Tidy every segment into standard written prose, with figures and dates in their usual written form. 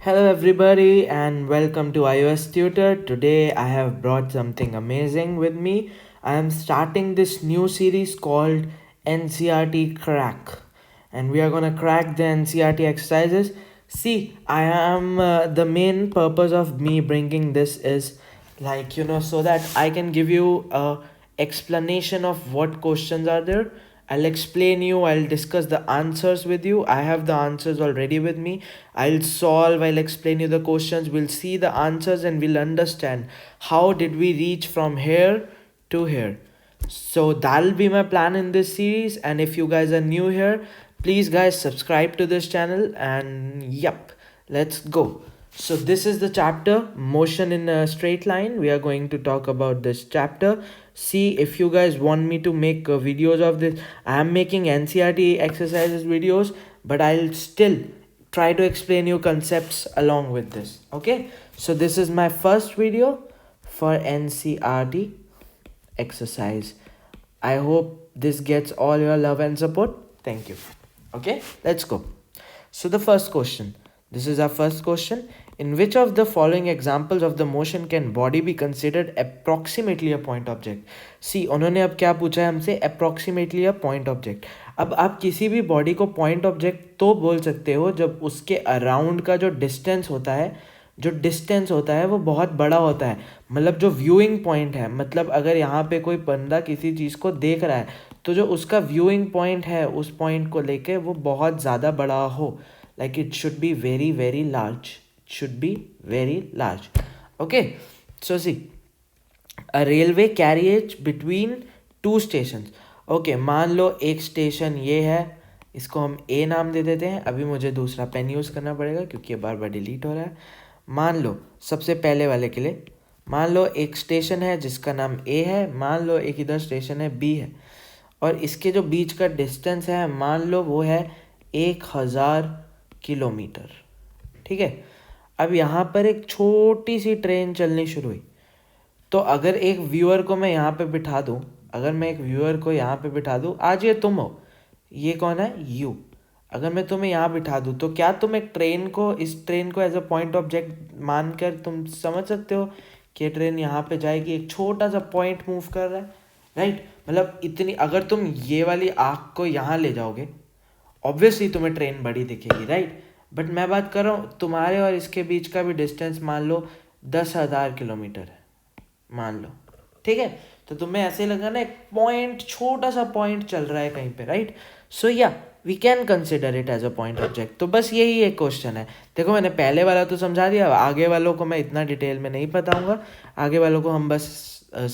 Hello, everybody, and welcome to iOS Tutor. Today, I have brought something amazing with me. I am starting this new series called NCRT Crack, and we are gonna crack the NCRT exercises. See, I am the main purpose of me bringing this is so that I can give you a explanation of what questions are there. I'll explain you, I'll discuss the answers with you. I have the answers already with me. I'll explain you the questions. We'll see the answers and we'll understand how did we reach from here to here. So that'll be my plan in this series. And if you guys are new here, please guys subscribe to this channel and yep, let's go. So this is the chapter motion in a straight line. We are going to talk about this chapter. See, if you guys want me to make videos of this, I am making NCRT exercises videos, but I'll still try to explain you concepts along with this. Okay, so this is my first video for NCRT exercise. I hope this gets all your love and support. Thank you. Okay, let's go. So the first question, this is our first question. In which of the following examples of the motion can body be considered approximately a point object? See, उन्होंने अब क्या पूछा है हमसे, approximately a point object. अब आप किसी भी बॉडी को पॉइंट ऑब्जेक्ट तो बोल सकते हो जब उसके अराउंड का जो डिस्टेंस होता है वो बहुत बड़ा होता है. मतलब जो व्यूइंग पॉइंट है, मतलब अगर यहाँ पे कोई बंदा किसी चीज़ को देख रहा है तो जो उसका व्यूइंग पॉइंट है उस पॉइंट को लेके वो बहुत ज़्यादा बड़ा हो. Like it should be very very large. It should be very large. Okay, so see, a railway carriage between two stations. Okay, मान लो एक स्टेशन ये है, इसको हम ए नाम दे देते हैं. अभी मुझे दूसरा पेन यूज़ करना पड़ेगा क्योंकि ये बार बार डिलीट हो रहा है. मान लो सबसे पहले वाले के लिए, मान लो एक स्टेशन है जिसका नाम ए है, मान लो एक इधर स्टेशन है बी है, और इसके जो बीच का डिस्टेंस है मान लो वो है 1000 किलोमीटर. ठीक है, अब यहाँ पर एक छोटी सी ट्रेन चलनी शुरू हुई. तो अगर एक व्यूअर को मैं यहाँ पे बिठा दूँ, आज ये तुम हो, ये कौन है, यू. अगर मैं तुम्हें यहाँ बिठा दूँ तो क्या तुम इस ट्रेन को एज अ पॉइंट ऑब्जेक्ट मानकर तुम समझ सकते हो कि ट्रेन यहाँ पे जाएगी, एक छोटा सा पॉइंट मूव कर रहा है, राइट. मतलब इतनी, अगर तुम ये वाली आँख को यहाँ ले जाओगे ऑब्वियसली तुम्हें ट्रेन बड़ी दिखेगी, राइट. बट मैं बात कर रहा हूँ तुम्हारे और इसके बीच का भी डिस्टेंस मान लो 10,000 किलोमीटर है, मान लो. ठीक है, तो तुम्हें ऐसे लगा ना एक पॉइंट, छोटा सा पॉइंट चल रहा है कहीं पे, right. So yeah we can consider it as a point object. तो बस यही एक क्वेश्चन है. देखो मैंने पहले वाला तो समझा दिया, आगे वालों को मैं इतना डिटेल में नहीं बताऊंगा. आगे वालों को हम बस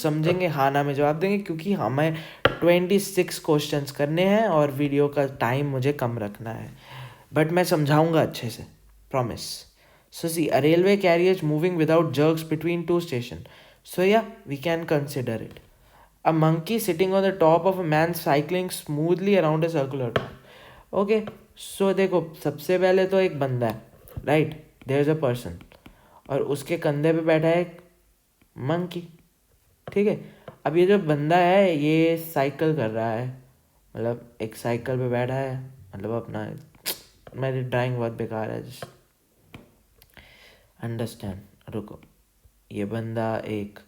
समझेंगे, हाँ ना में जवाब देंगे, क्योंकि हमें 26 क्वेश्चंस करने हैं और वीडियो का टाइम मुझे कम रखना है. बट मैं समझाऊंगा अच्छे से, promise. So see, a railway carriage moving without jerks between two station. So yeah we can consider it. A monkey sitting on the top of a man cycling smoothly around a circular track. Okay, so देखो सबसे पहले तो एक बंदा है, right, there is a person, और उसके कंधे पे बैठा है एक मंकी. ठीक है, अब ये जो बंदा है ये साइकिल कर रहा है, मतलब एक साइकिल पे बैठा है, मतलब अपना, मेरी ड्राइंग बहुत बेकार है, जस्ट अंडरस्टैंड. रुको, ये बंदा एक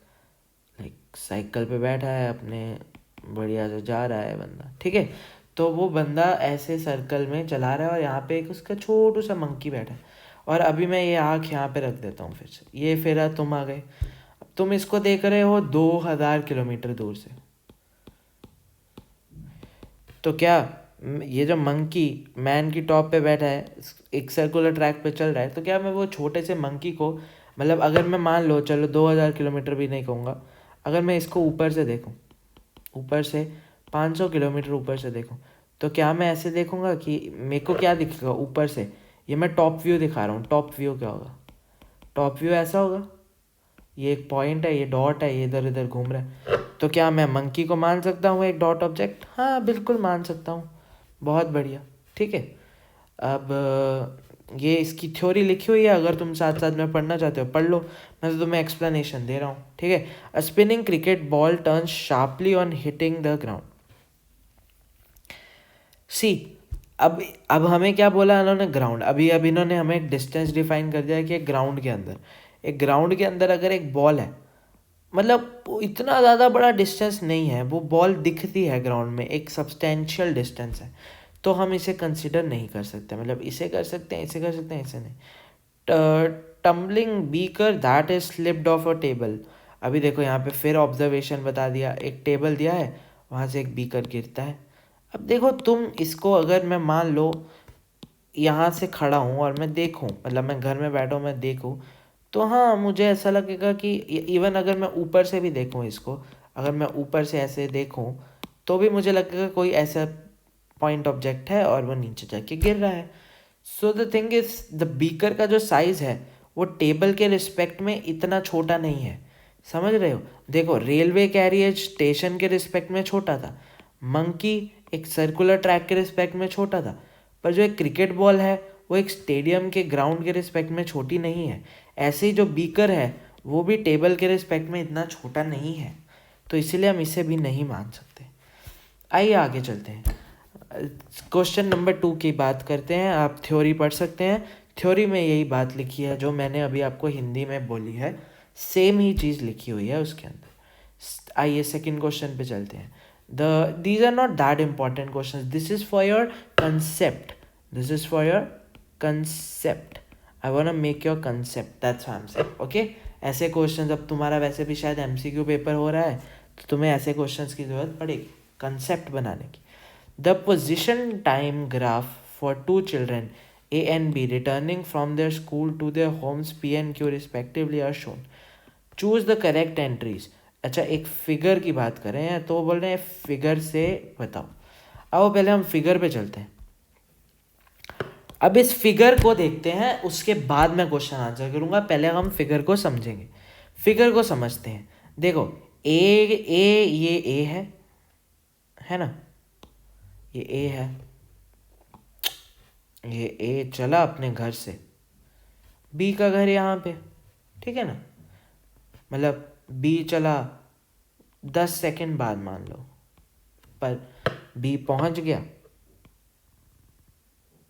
साइकिल पे बैठा है अपने, बढ़िया से जा रहा है बंदा. ठीक है, तो वो बंदा ऐसे सर्कल में चला रहा है और यहाँ पे एक उसका छोटू सा मंकी बैठा है. और अभी मैं ये आँख यहाँ पे रख देता हूँ फिर से, ये फिर तुम आ गए. अब तुम इसको देख रहे हो 2000 किलोमीटर दूर से. तो क्या ये जो मंकी मैन की टॉप पे बैठा है, एक सर्कुलर ट्रैक पे चल रहा है, तो क्या मैं वो छोटे से मंकी को, मतलब अगर मैं मान लो, चलो 2000 किलोमीटर भी नहीं कहूँगा, अगर मैं इसको ऊपर से देखूँ, ऊपर से 500 किलोमीटर ऊपर से देखूँ, तो क्या मैं ऐसे देखूँगा कि मेरे को क्या दिखेगा ऊपर से. ये मैं टॉप व्यू दिखा रहा हूँ, टॉप व्यू क्या होगा, टॉप व्यू ऐसा होगा, ये एक पॉइंट है, ये डॉट है, ये इधर इधर घूम रहा है. तो क्या मैं मंकी को मान सकता हूँ एक डॉट ऑब्जेक्ट? हाँ बिल्कुल मान सकता हूँ. बहुत बढ़िया. ठीक है, अब ये इसकी थ्योरी लिखी हुई है, अगर तुम साथ साथ में पढ़ना चाहते हो पढ़ लो, मैं तो तुम्हें एक्सप्लेनेशन दे रहा हूँ. ठीक है, a spinning cricket ball turns sharply on hitting the ground. See, अब अब हमें क्या बोला इन्होंने, ग्राउंड। अभी अब इन्होंने हमें एक डिस्टेंस डिफाइन कर दिया है कि एक ग्राउंड के अंदर अगर एक बॉल है, मतलब वो इतना ज़्यादा बड़ा डिस्टेंस नहीं है, वो बॉल दिखती है ग्राउंड में, एक सब्सटेंशियल डिस्टेंस है, तो हम इसे कंसिडर नहीं कर सकते। मतलब इसे कर सकते हैं, इसे कर सकते हैं, इसे नहीं। Tumbling beaker that is slipped of a table. अभी देखो यहाँ पे फिर ऑब्जर्वेशन बता दिया, एक टेबल दिया है, वहाँ से एक बीकर गिरता है। अब देखो तुम इसको, अगर मैं मान लो यहाँ से खड़ा हूँ और मैं देखूँ, मतलब मैं घर में बैठा हूँ, मैं देखूँ, तो हाँ मुझे ऐसा लगेगा कि इवन अगर मैं ऊपर से भी देखूँ इसको, अगर मैं ऊपर से ऐसे देखूँ, तो भी मुझे लगेगा कोई ऐसा पॉइंट ऑब्जेक्ट है और वो नीचे जाके गिर रहा है। So the thing is, the beaker का जो साइज़ है वो टेबल के रिस्पेक्ट में इतना छोटा नहीं है। समझ रहे हो? देखो रेलवे कैरियज स्टेशन के रिस्पेक्ट में छोटा था, मंकी एक सर्कुलर ट्रैक के रिस्पेक्ट में छोटा था, पर जो एक क्रिकेट बॉल है वो एक स्टेडियम के ग्राउंड के रिस्पेक्ट में छोटी नहीं है। ऐसे ही जो बीकर है वो भी टेबल के रिस्पेक्ट में इतना छोटा नहीं है, तो इसीलिए हम इसे भी नहीं मान सकते। आइए आगे चलते हैं, क्वेश्चन नंबर 2 की बात करते हैं। आप थ्योरी पढ़ सकते हैं, थ्योरी में यही बात लिखी है जो मैंने अभी आपको हिंदी में बोली है, सेम ही चीज़ लिखी हुई है उसके अंदर। आइए सेकंड क्वेश्चन पे चलते हैं। These are not that important question, this is for your concept, this is for your concept. I want to make your concept, that's what I am saying, okay. ऐसे क्वेश्चंस, अब तुम्हारा वैसे भी शायद MCQ paper हो रहा है, तो तुम्हें ऐसे क्वेश्चंस की ज़रूरत पड़ेगी कंसेप्ट बनाने की। The position time graph for two children A and B returning from their school to their homes P and Q respectively are shown. Choose the correct entries. अच्छा, एक फिगर की बात करें तो बोल रहे हैं फिगर से बताओ। आओ पहले हम फिगर पे चलते हैं। अब इस फिगर को देखते हैं, उसके बाद मैं क्वेश्चन आंसर करूंगा। पहले हम फिगर को समझेंगे, फिगर को समझते हैं। देखो ये ए है ना, ये ए है, ये ए चला अपने घर से, बी का घर यहाँ पे, ठीक है ना, मतलब बी चला 10 सेकंड बाद मान लो, पर बी पहुंच गया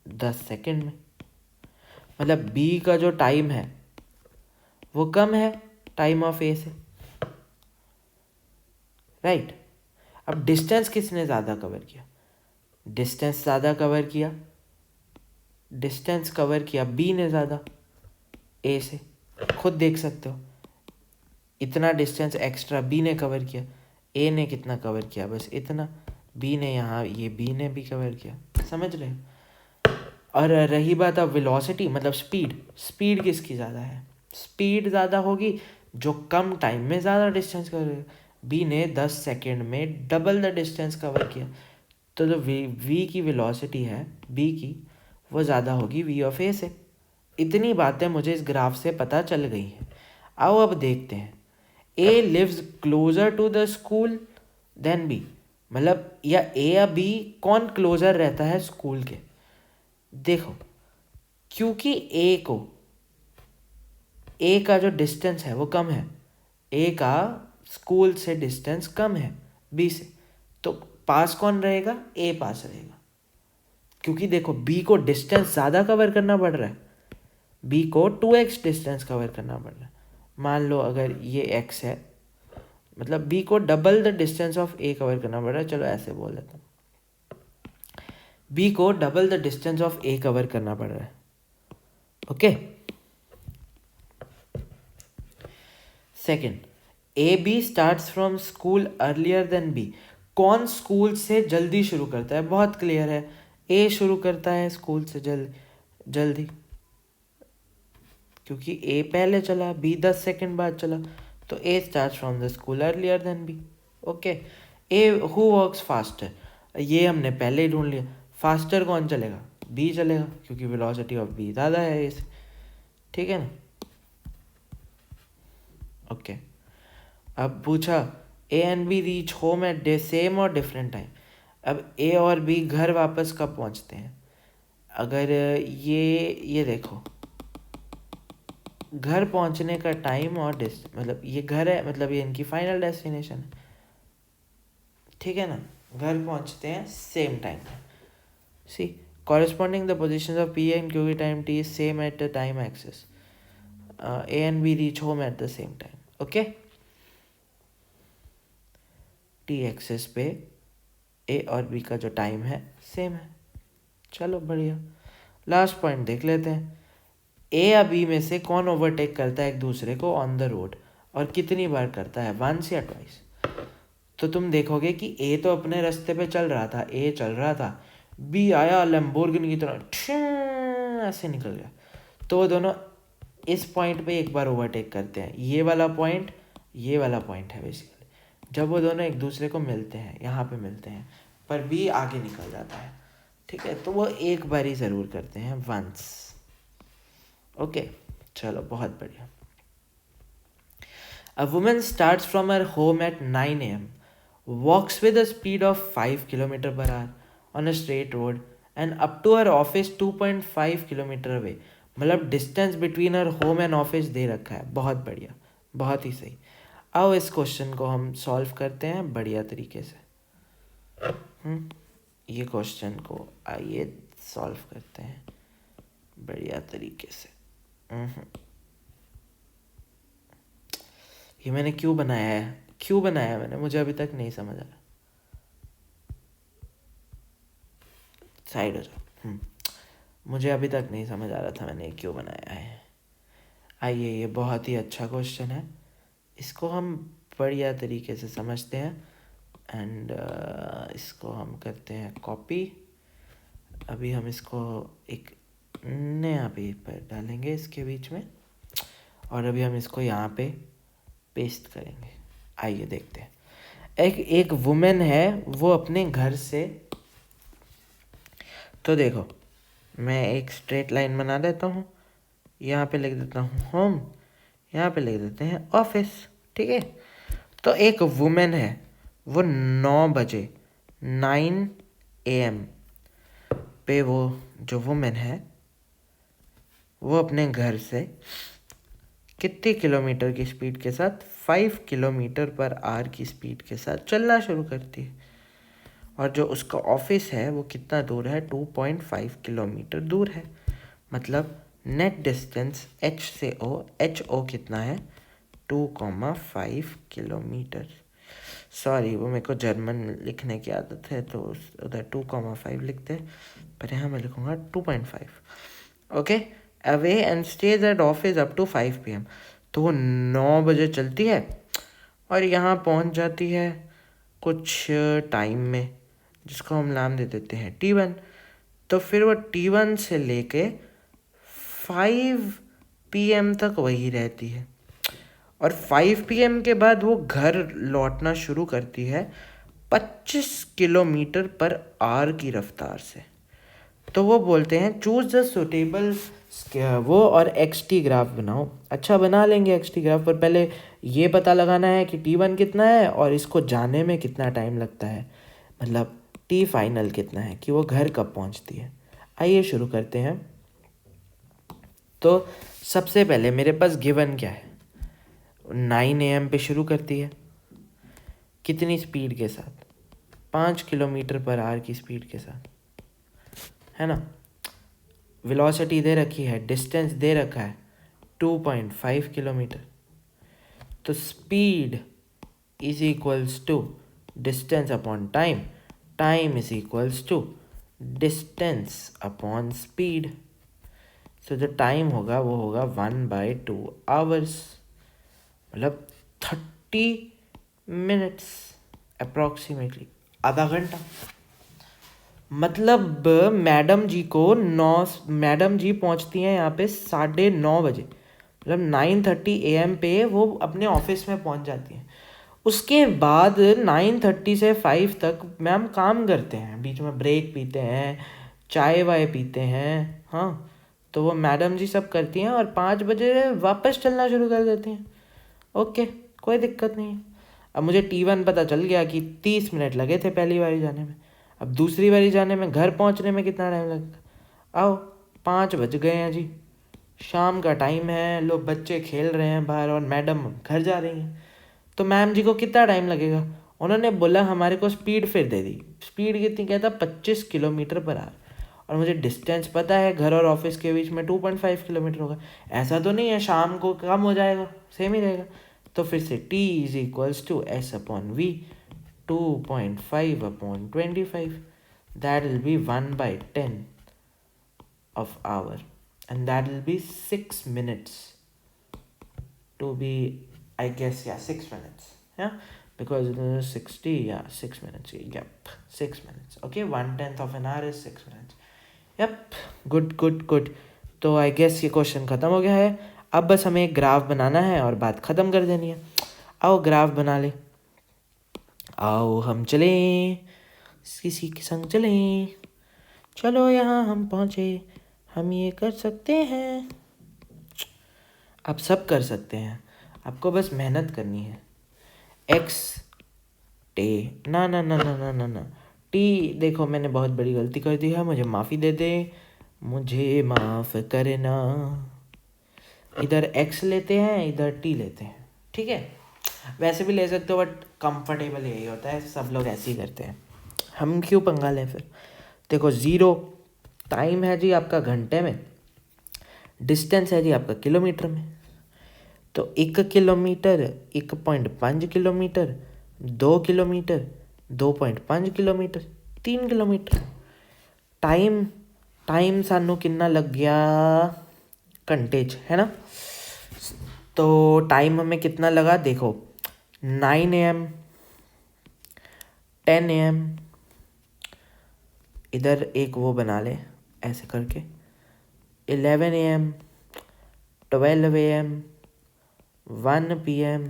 10 सेकंड में, मतलब बी का जो टाइम है वो कम है टाइम ऑफ ए से, राइट। अब डिस्टेंस किसने ज़्यादा कवर किया, डिस्टेंस ज़्यादा कवर किया, डिस्टेंस कवर किया बी ने ज़्यादा ए से, खुद देख सकते हो, इतना डिस्टेंस एक्स्ट्रा बी ने कवर किया। ए ने कितना कवर किया, बस इतना, बी ने यहाँ, ये बी ने भी कवर किया, समझ रहे हो। और रही बात अब वेलोसिटी, मतलब स्पीड, स्पीड किसकी ज़्यादा है, स्पीड ज़्यादा होगी जो कम टाइम में ज़्यादा डिस्टेंस कवर करेगा। बी ने 10 सेकेंड में डबल द डिस्टेंस कवर किया, तो जो वी की वेलोसिटी है बी की, वो ज़्यादा होगी वी ऑफ ए से। इतनी बातें मुझे इस ग्राफ से पता चल गई हैं। आओ अब देखते हैं, A lives closer to the school than B, मतलब या ए या बी कौन क्लोजर रहता है स्कूल के। देखो क्योंकि ए का जो डिस्टेंस है वो कम है, ए का स्कूल से डिस्टेंस कम है बी से, तो पास कौन रहेगा, ए पास रहेगा। क्योंकि देखो बी को डिस्टेंस ज़्यादा कवर करना पड़ रहा है, बी को 2x डिस्टेंस कवर करना पड़ रहा है। मान लो अगर ये x है, मतलब बी को double the distance of A cover करना पड़ रहा है, चलो ऐसे बोल देता हूँ, बी को double the distance of A cover करना पड़ रहा है, okay. Second, A B starts from school earlier than B, कौन स्कूल से जल्दी शुरू करता है, बहुत क्लियर है, ए शुरू करता है स्कूल से जल्दी, क्योंकि ए पहले चला, बी 10 सेकेंड बाद चला, तो A start from the school earlier than B, okay. A who works faster, ये हमने पहले ही ढूंढ लिया, फास्टर कौन चलेगा, बी चलेगा, क्योंकि वेलोसिटी ऑफ बी ज़्यादा है ए से, ठीक है ना, ओके। अब पूछा A and B reach home at the same और डिफरेंट टाइम, अब ए और बी घर वापस कब पहुंचते हैं। अगर ये देखो, घर पहुंचने का टाइम और मतलब ये घर है, मतलब ये इनकी फाइनल डेस्टिनेशन है, ठीक है ना, घर पहुंचते हैं same time. See corresponding the positions of P and Q time T is same at the time axis. A and B reach home at the same time. Okay, T axis पे A और B का जो time है same है. चलो बढ़िया. Last point देख लेते हैं. ए या बी में से कौन ओवरटेक करता है एक दूसरे को ऑन द रोड और कितनी बार करता है, वंस या ट्वाइस. तो तुम देखोगे कि ए तो अपने रास्ते पे चल रहा था, ए चल रहा था, बी आया लैम्बोर्गिनी की तरह ऐसे निकल गया. तो वो दोनों इस पॉइंट पे एक बार ओवरटेक करते हैं. ये वाला पॉइंट है बेसिकली जब वो दोनों एक दूसरे को मिलते हैं, यहाँ पे मिलते हैं, पर बी आगे निकल जाता है. ठीक है, तो वो एक बार ही ज़रूर करते हैं, वंस. ओके, चलो बहुत बढ़िया. A woman starts from her home at 9 a.m., walks with a speed of 5 km per hour on a straight road and up to her office 2.5 km away. मतलब distance between her home and office दे रखा है. बहुत बढ़िया, बहुत ही सही. आओ इस क्वेश्चन को हम सॉल्व करते हैं बढ़िया तरीके से. ये क्वेश्चन को आइए सॉल्व करते हैं बढ़िया तरीके से. ये मैंने क्यों बनाया मैंने, मुझे अभी तक नहीं समझ आ रहा. साइड हो जाओ. मुझे अभी तक नहीं समझ आ रहा था मैंने क्यों बनाया है. आइए, ये बहुत ही अच्छा क्वेश्चन है, इसको हम बढ़िया तरीके से समझते हैं एंड इसको हम करते हैं कॉपी. अभी हम इसको एक नया पेपर डालेंगे इसके बीच में और अभी हम इसको यहाँ पे पेस्ट करेंगे. आइए देखते हैं. एक वुमेन है, वो अपने घर से, तो देखो मैं एक स्ट्रेट लाइन बना देता हूँ. यहाँ पे लिख देता हूँ होम, यहाँ पे लिख देते हैं ऑफिस. ठीक है, तो एक वुमेन है, वो 9 बजे 9 AM पे वो जो वुमेन है वो अपने घर से कितने किलोमीटर की स्पीड के साथ, 5 km/h की स्पीड के साथ चलना शुरू करती है. और जो उसका ऑफिस है वो कितना दूर है, 2.5 किलोमीटर दूर है. मतलब नेट डिस्टेंस H से O कितना है, 2,5 किलोमीटर. सॉरी, वो मेरे को जर्मन लिखने की आदत है तो उधर 2,5 लिखते हैं, पर यहाँ मैं लिखूँगा 2.5. Okay, away and stage at office up to 5 PM. तो वो 9 बजे चलती है और यहाँ पहुँच जाती है कुछ टाइम में, जिसको हम नाम दे देते हैं T1. तो फिर वो T1 से लेके 5 PM तक वही रहती है और 5 PM के बाद वो घर लौटना शुरू करती है 25 km/h की रफ्तार से. तो वो बोलते हैं चूज द सुटेबल वो और XT ग्राफ बनाओ. अच्छा, बना लेंगे XT ग्राफ, पर पहले ये पता लगाना है कि T1 कितना है और इसको जाने में कितना टाइम लगता है, मतलब T फाइनल कितना है कि वो घर कब पहुंचती है. आइए शुरू करते हैं. तो सबसे पहले मेरे पास गिवन क्या है, 9 AM पे शुरू करती है, कितनी स्पीड के साथ, 5 km/h की स्पीड के साथ, है ना. वेलोसिटी दे रखी है, डिस्टेंस दे रखा है 2.5 किलोमीटर. तो speed is equals to distance upon time, time is equals to distance upon speed. तो जो टाइम होगा वो होगा 1/2 आवर्स, मतलब 30 मिनट्स अप्रॉक्सीमेटली, आधा घंटा. मतलब मैडम जी पहुंचती हैं यहाँ पे 9:30 बजे, मतलब 9:30 AM पे वो अपने ऑफिस में पहुंच जाती हैं. उसके बाद 9:30 से 5 तक मैम काम करते हैं, बीच में ब्रेक पीते हैं, चाय वाय पीते हैं. हाँ, तो वो मैडम जी सब करती हैं और 5 बजे वापस चलना शुरू कर देती हैं. ओके, कोई दिक्कत नहीं है. अब मुझे T1 पता चल गया कि 30 मिनट लगे थे पहली बारी जाने में. अब दूसरी बारी जाने में, घर पहुंचने में कितना टाइम लगेगा. आओ, 5 बज गए हैं जी, शाम का टाइम है, लोग बच्चे खेल रहे हैं बाहर और मैडम घर जा रही हैं. तो मैम जी को कितना टाइम लगेगा. उन्होंने बोला हमारे को स्पीड फिर दे दी. स्पीड कितनी कहता, 25 km/h. और मुझे डिस्टेंस पता है घर और ऑफिस के बीच में 2.5 किलोमीटर होगा। ऐसा तो नहीं है शाम को कम हो जाएगा, सेम ही रहेगा। तो फिर से t is equals to s upon v, 2.5 upon 25, that will be 1/10 of hour, and that will be 6 minutes to be, I guess, yeah, 6 minutes, yeah, because 60, yeah, 6 minutes, yep, 6 minutes, okay, 1/10 of an hour is 6 minutes, yep, good good good। तो I guess ये question ख़त्म हो गया है। अब बस हमें एक ग्राफ बनाना है और बात ख़त्म कर देनी है। आओ ग्राफ बना ले, आओ हम चलें, किसी के संग चलें, चलो यहाँ हम पहुँचे, हम ये कर सकते हैं, आप सब कर सकते हैं, आपको बस मेहनत करनी है। एक्स टे ना ना ना ना ना ना ना टी, देखो मैंने बहुत बड़ी गलती कर दी है, मुझे माफ़ी दे दे, मुझे माफ़ करना। इधर एक्स लेते हैं, इधर टी लेते हैं, ठीक है। वैसे भी ले सकते हो बट कंफर्टेबल यही होता है, सब लोग ऐसे ही करते हैं, हम क्यों पंगा लें फिर। देखो 0 टाइम है जी आपका घंटे में, डिस्टेंस है जी आपका किलोमीटर में। तो 1 kilometre 1.5 kilometre, 2 kilometre 2.5 kilometre, 3 kilometre. Time time सानू कितना लग गया, घंटे च, है ना। तो टाइम हमें कितना लगा, देखो 9 AM, 10 AM, इधर एक वो बना ले ऐसे करके, 11 AM, 12 AM, 1 PM,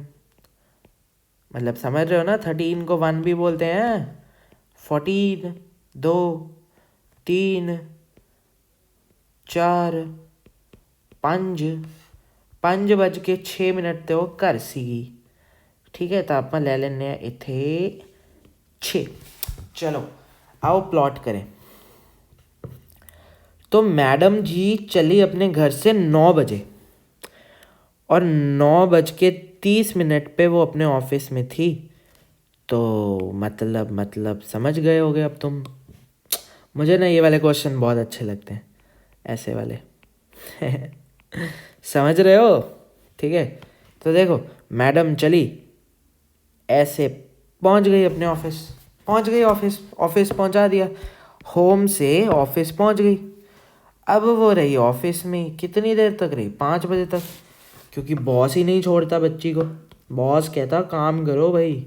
मतलब समझ रहे हो ना, 13 को 1 भी बोलते हैं, 14, 2, 3, 4, 5:06 ਤੇ ਉਹ ਘਰ ਸੀਗੀ, ठीक है। तो आप ले लेने इथे 6। चलो आओ प्लॉट करें। तो मैडम जी चली अपने घर से 9 बजे और 9:30 पे वो अपने ऑफिस में थी। तो मतलब समझ गए होगे अब तुम। मुझे ना ये वाले क्वेश्चन बहुत अच्छे लगते हैं, ऐसे वाले समझ रहे हो, ठीक है। तो देखो मैडम चली ऐसे, पहुंच गई अपने ऑफिस, पहुंच गई ऑफिस पहुंचा दिया, होम से ऑफिस पहुंच गई। अब वो रही ऑफिस में कितनी देर तक रही, 5 बजे तक, क्योंकि बॉस ही नहीं छोड़ता बच्ची को, बॉस कहता काम करो भाई।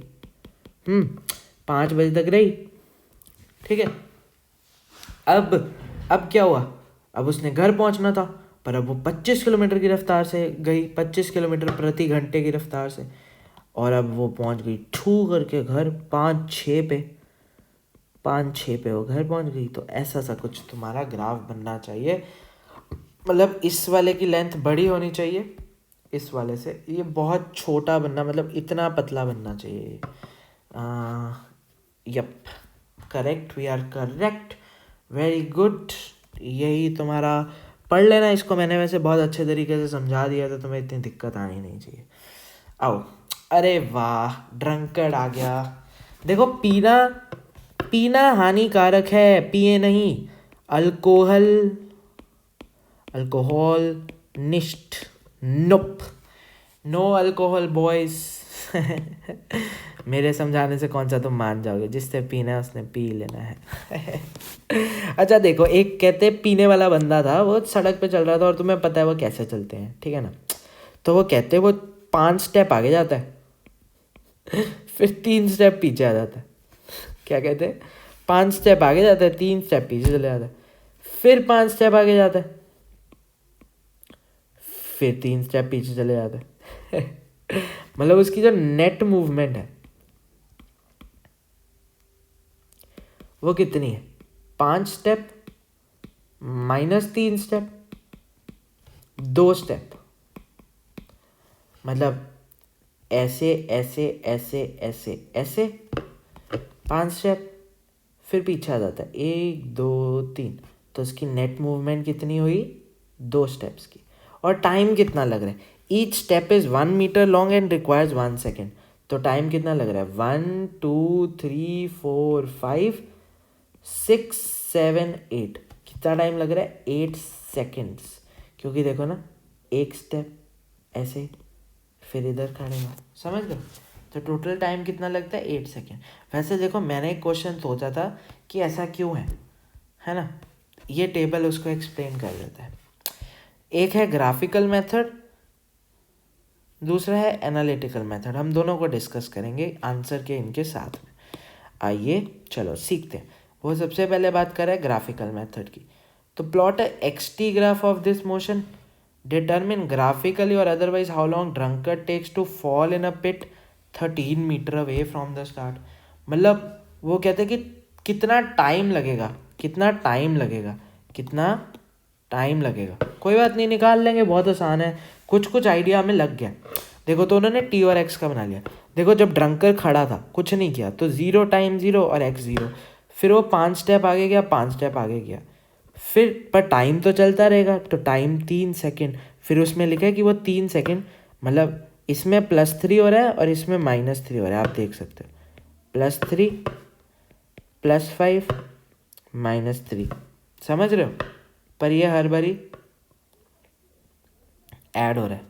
5 बजे तक रही, ठीक है। अब क्या हुआ, अब उसने घर पहुंचना था, पर अब वो 25 किलोमीटर की रफ्तार से गई, 25 किलोमीटर प्रति घंटे की रफ्तार से, और अब वो पहुंच गई ठू करके घर 5-6 पे वो घर पहुंच गई। तो ऐसा सा कुछ तुम्हारा ग्राफ बनना चाहिए, मतलब इस वाले की लेंथ बड़ी होनी चाहिए इस वाले से, ये बहुत छोटा बनना, मतलब इतना पतला बनना चाहिए। Yup, correct, we are correct, very good. यही तुम्हारा, पढ़ लेना इसको, मैंने वैसे बहुत अच्छे तरीके से समझा दिया तो तुम्हें इतनी दिक्कत आनी नहीं चाहिए। आओ, अरे वाह ड्रंकर्ड आ गया। देखो पीना हानिकारक है, पिए नहीं। अल्कोहल निष्ठ, नोप, नो अल्कोहल बॉयज मेरे समझाने से कौन सा तुम मान जाओगे, जिससे पीना है उसने पी लेना है अच्छा देखो, एक कहते पीने वाला बंदा था, वो सड़क पे चल रहा था, और तुम्हें पता है वो कैसे चलते हैं, ठीक है ना। तो वो कहते वो 5 स्टेप आगे जाता है फिर 3 स्टेप पीछे आ जाता है। क्या कहते हैं, 5 स्टेप आगे जाता है, 3 स्टेप पीछे चले जाता है, फिर 5 स्टेप आगे जाता है, फिर 3 स्टेप पीछे चले जाता है मतलब उसकी जो नेट मूवमेंट है वो कितनी है, 5 स्टेप -3 स्टेप, 2 स्टेप, मतलब ऐसे ऐसे ऐसे ऐसे ऐसे 5 स्टेप, फिर पीछे आ जाता है 1 2 3। तो उसकी नेट मूवमेंट कितनी हुई, 2 स्टेप्स की। और टाइम कितना लग रहा है, each step is 1 metre long and requires 1 second. तो टाइम कितना लग रहा है, 1 2 3 4 5 6 7 8, कितना टाइम लग रहा है 8 सेकेंड्स, क्योंकि देखो ना एक स्टेप ऐसे फिर इधर खड़े हो, समझ लो। तो टोटल टाइम कितना लगता है 8 सेकेंड। वैसे देखो मैंने एक क्वेश्चन सोचा था कि ऐसा क्यों है ना, ये टेबल उसको एक्सप्लेन कर देता है। एक है ग्राफिकल मेथड, दूसरा है एनालिटिकल मेथड। हम दोनों को डिस्कस करेंगे आंसर के इनके साथ में। आइए चलो सीखते हैं। वो सबसे पहले बात करें ग्राफिकल मेथड की। तो plot X T graph of this motion, determine graphically और otherwise how long drunkard takes to fall in a pit 13 metre away from the start. मतलब वो कहते हैं कि कितना टाइम लगेगा, कितना टाइम लगेगा, कितना टाइम लगेगा। कोई बात नहीं, निकाल लेंगे, बहुत आसान है। कुछ कुछ आइडिया हमें लग गया। देखो तो उन्होंने टी और एक्स का बना लिया। देखो जब ड्रंकर खड़ा था कुछ नहीं किया तो 0 टाइम 0 और एक्स 0, फिर वो 5 स्टेप आगे गया, 5 स्टेप आगे गया, फिर पर टाइम तो चलता रहेगा, तो टाइम 3 सेकेंड। फिर उसमें लिखा है कि वो 3 सेकेंड, मतलब इसमें +3 हो रहा है और इसमें -3 हो रहा है, आप देख सकते हो। +3 +5 -3, समझ रहे हो। पर ये हर बारी ऐड हो रहा है।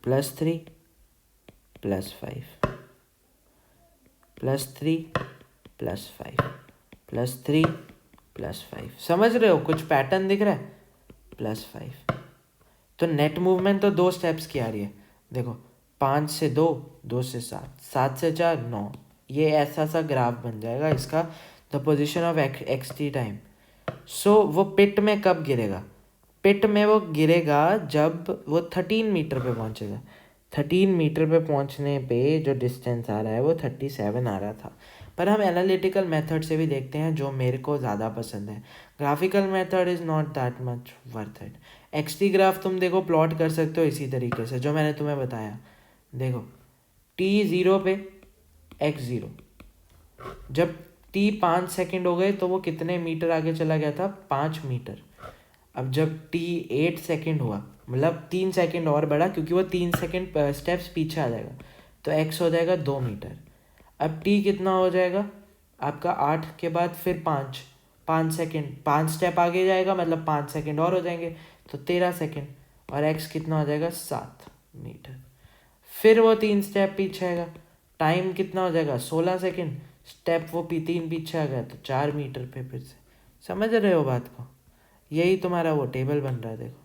+3 +5 +3 +5 +3 +5, समझ रहे हो, कुछ पैटर्न दिख रहा है। +5, तो नेट मूवमेंट तो 2 स्टेप्स की आ रही है। देखो 5 से 2, 2 से 7, 7 से 4 9, ये ऐसा सा ग्राफ बन जाएगा इसका, the position of X T time. So वो पिट में कब गिरेगा, पिट में वो गिरेगा जब वो 13 मीटर पे पहुंचेगा। 13 मीटर पे पहुंचने पे जो डिस्टेंस आ रहा है वो 37 आ रहा था। पर हम एनालिटिकल मेथड से भी देखते हैं, जो मेरे को ज़्यादा पसंद है। Graphical method is not that much worth it. XT graph तुम देखो प्लॉट कर सकते हो इसी तरीके से जो मैंने तुम्हें बताया। देखो t0 पे x0, जब t 5 सेकेंड हो गए तो वो कितने मीटर आगे चला गया था, 5 मीटर। अब जब t 8 सेकेंड हुआ, मतलब 3 सेकेंड और बढ़ा, क्योंकि वो 3 सेकेंड स्टेप्स पीछे आ जाएगा, तो x हो जाएगा 2 मीटर। अब t कितना हो जाएगा आपका, 8 के बाद फिर 5 सेकेंड, 5 स्टेप आगे जाएगा, मतलब 5 सेकेंड और हो जाएंगे, तो 13 सेकेंड। और x कितना हो जाएगा 7 मीटर। फिर वो 3 स्टेप पीछे आएगा, टाइम कितना हो जाएगा 16 सेकेंड, स्टेप वो 3 पीछे आ गया तो 4 मीटर पे फिर से। समझ रहे हो बात को, यही तुम्हारा वो टेबल बन रहा है। देखो,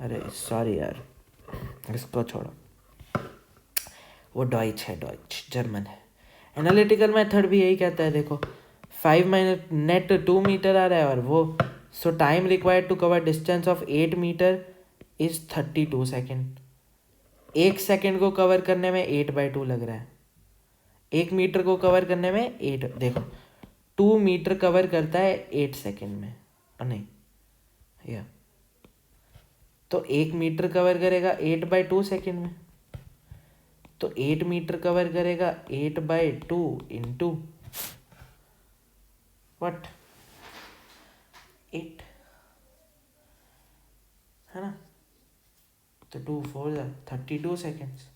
अरे सॉरी यार, इसको छोड़ो, वो डॉइच है, डॉइच जर्मन है। एनालिटिकल मेथड भी यही कहता है। देखो 5 मिनट नेट 2 मीटर आ रहा है, और वो so time required to cover distance of 8 metre is 32 second. 1 second को कवर करने में 8/2 लग रहा है। 1 मीटर को कवर करने में 8, देखो 2 मीटर कवर करता है 8 सेकेंड में, नहीं या तो 1 मीटर कवर करेगा 8/2 सेकेंड में, तो 8 मीटर कवर करेगा 8/2 इंटू वट 8, है ना, तो 2 4 32 सेकेंड्स।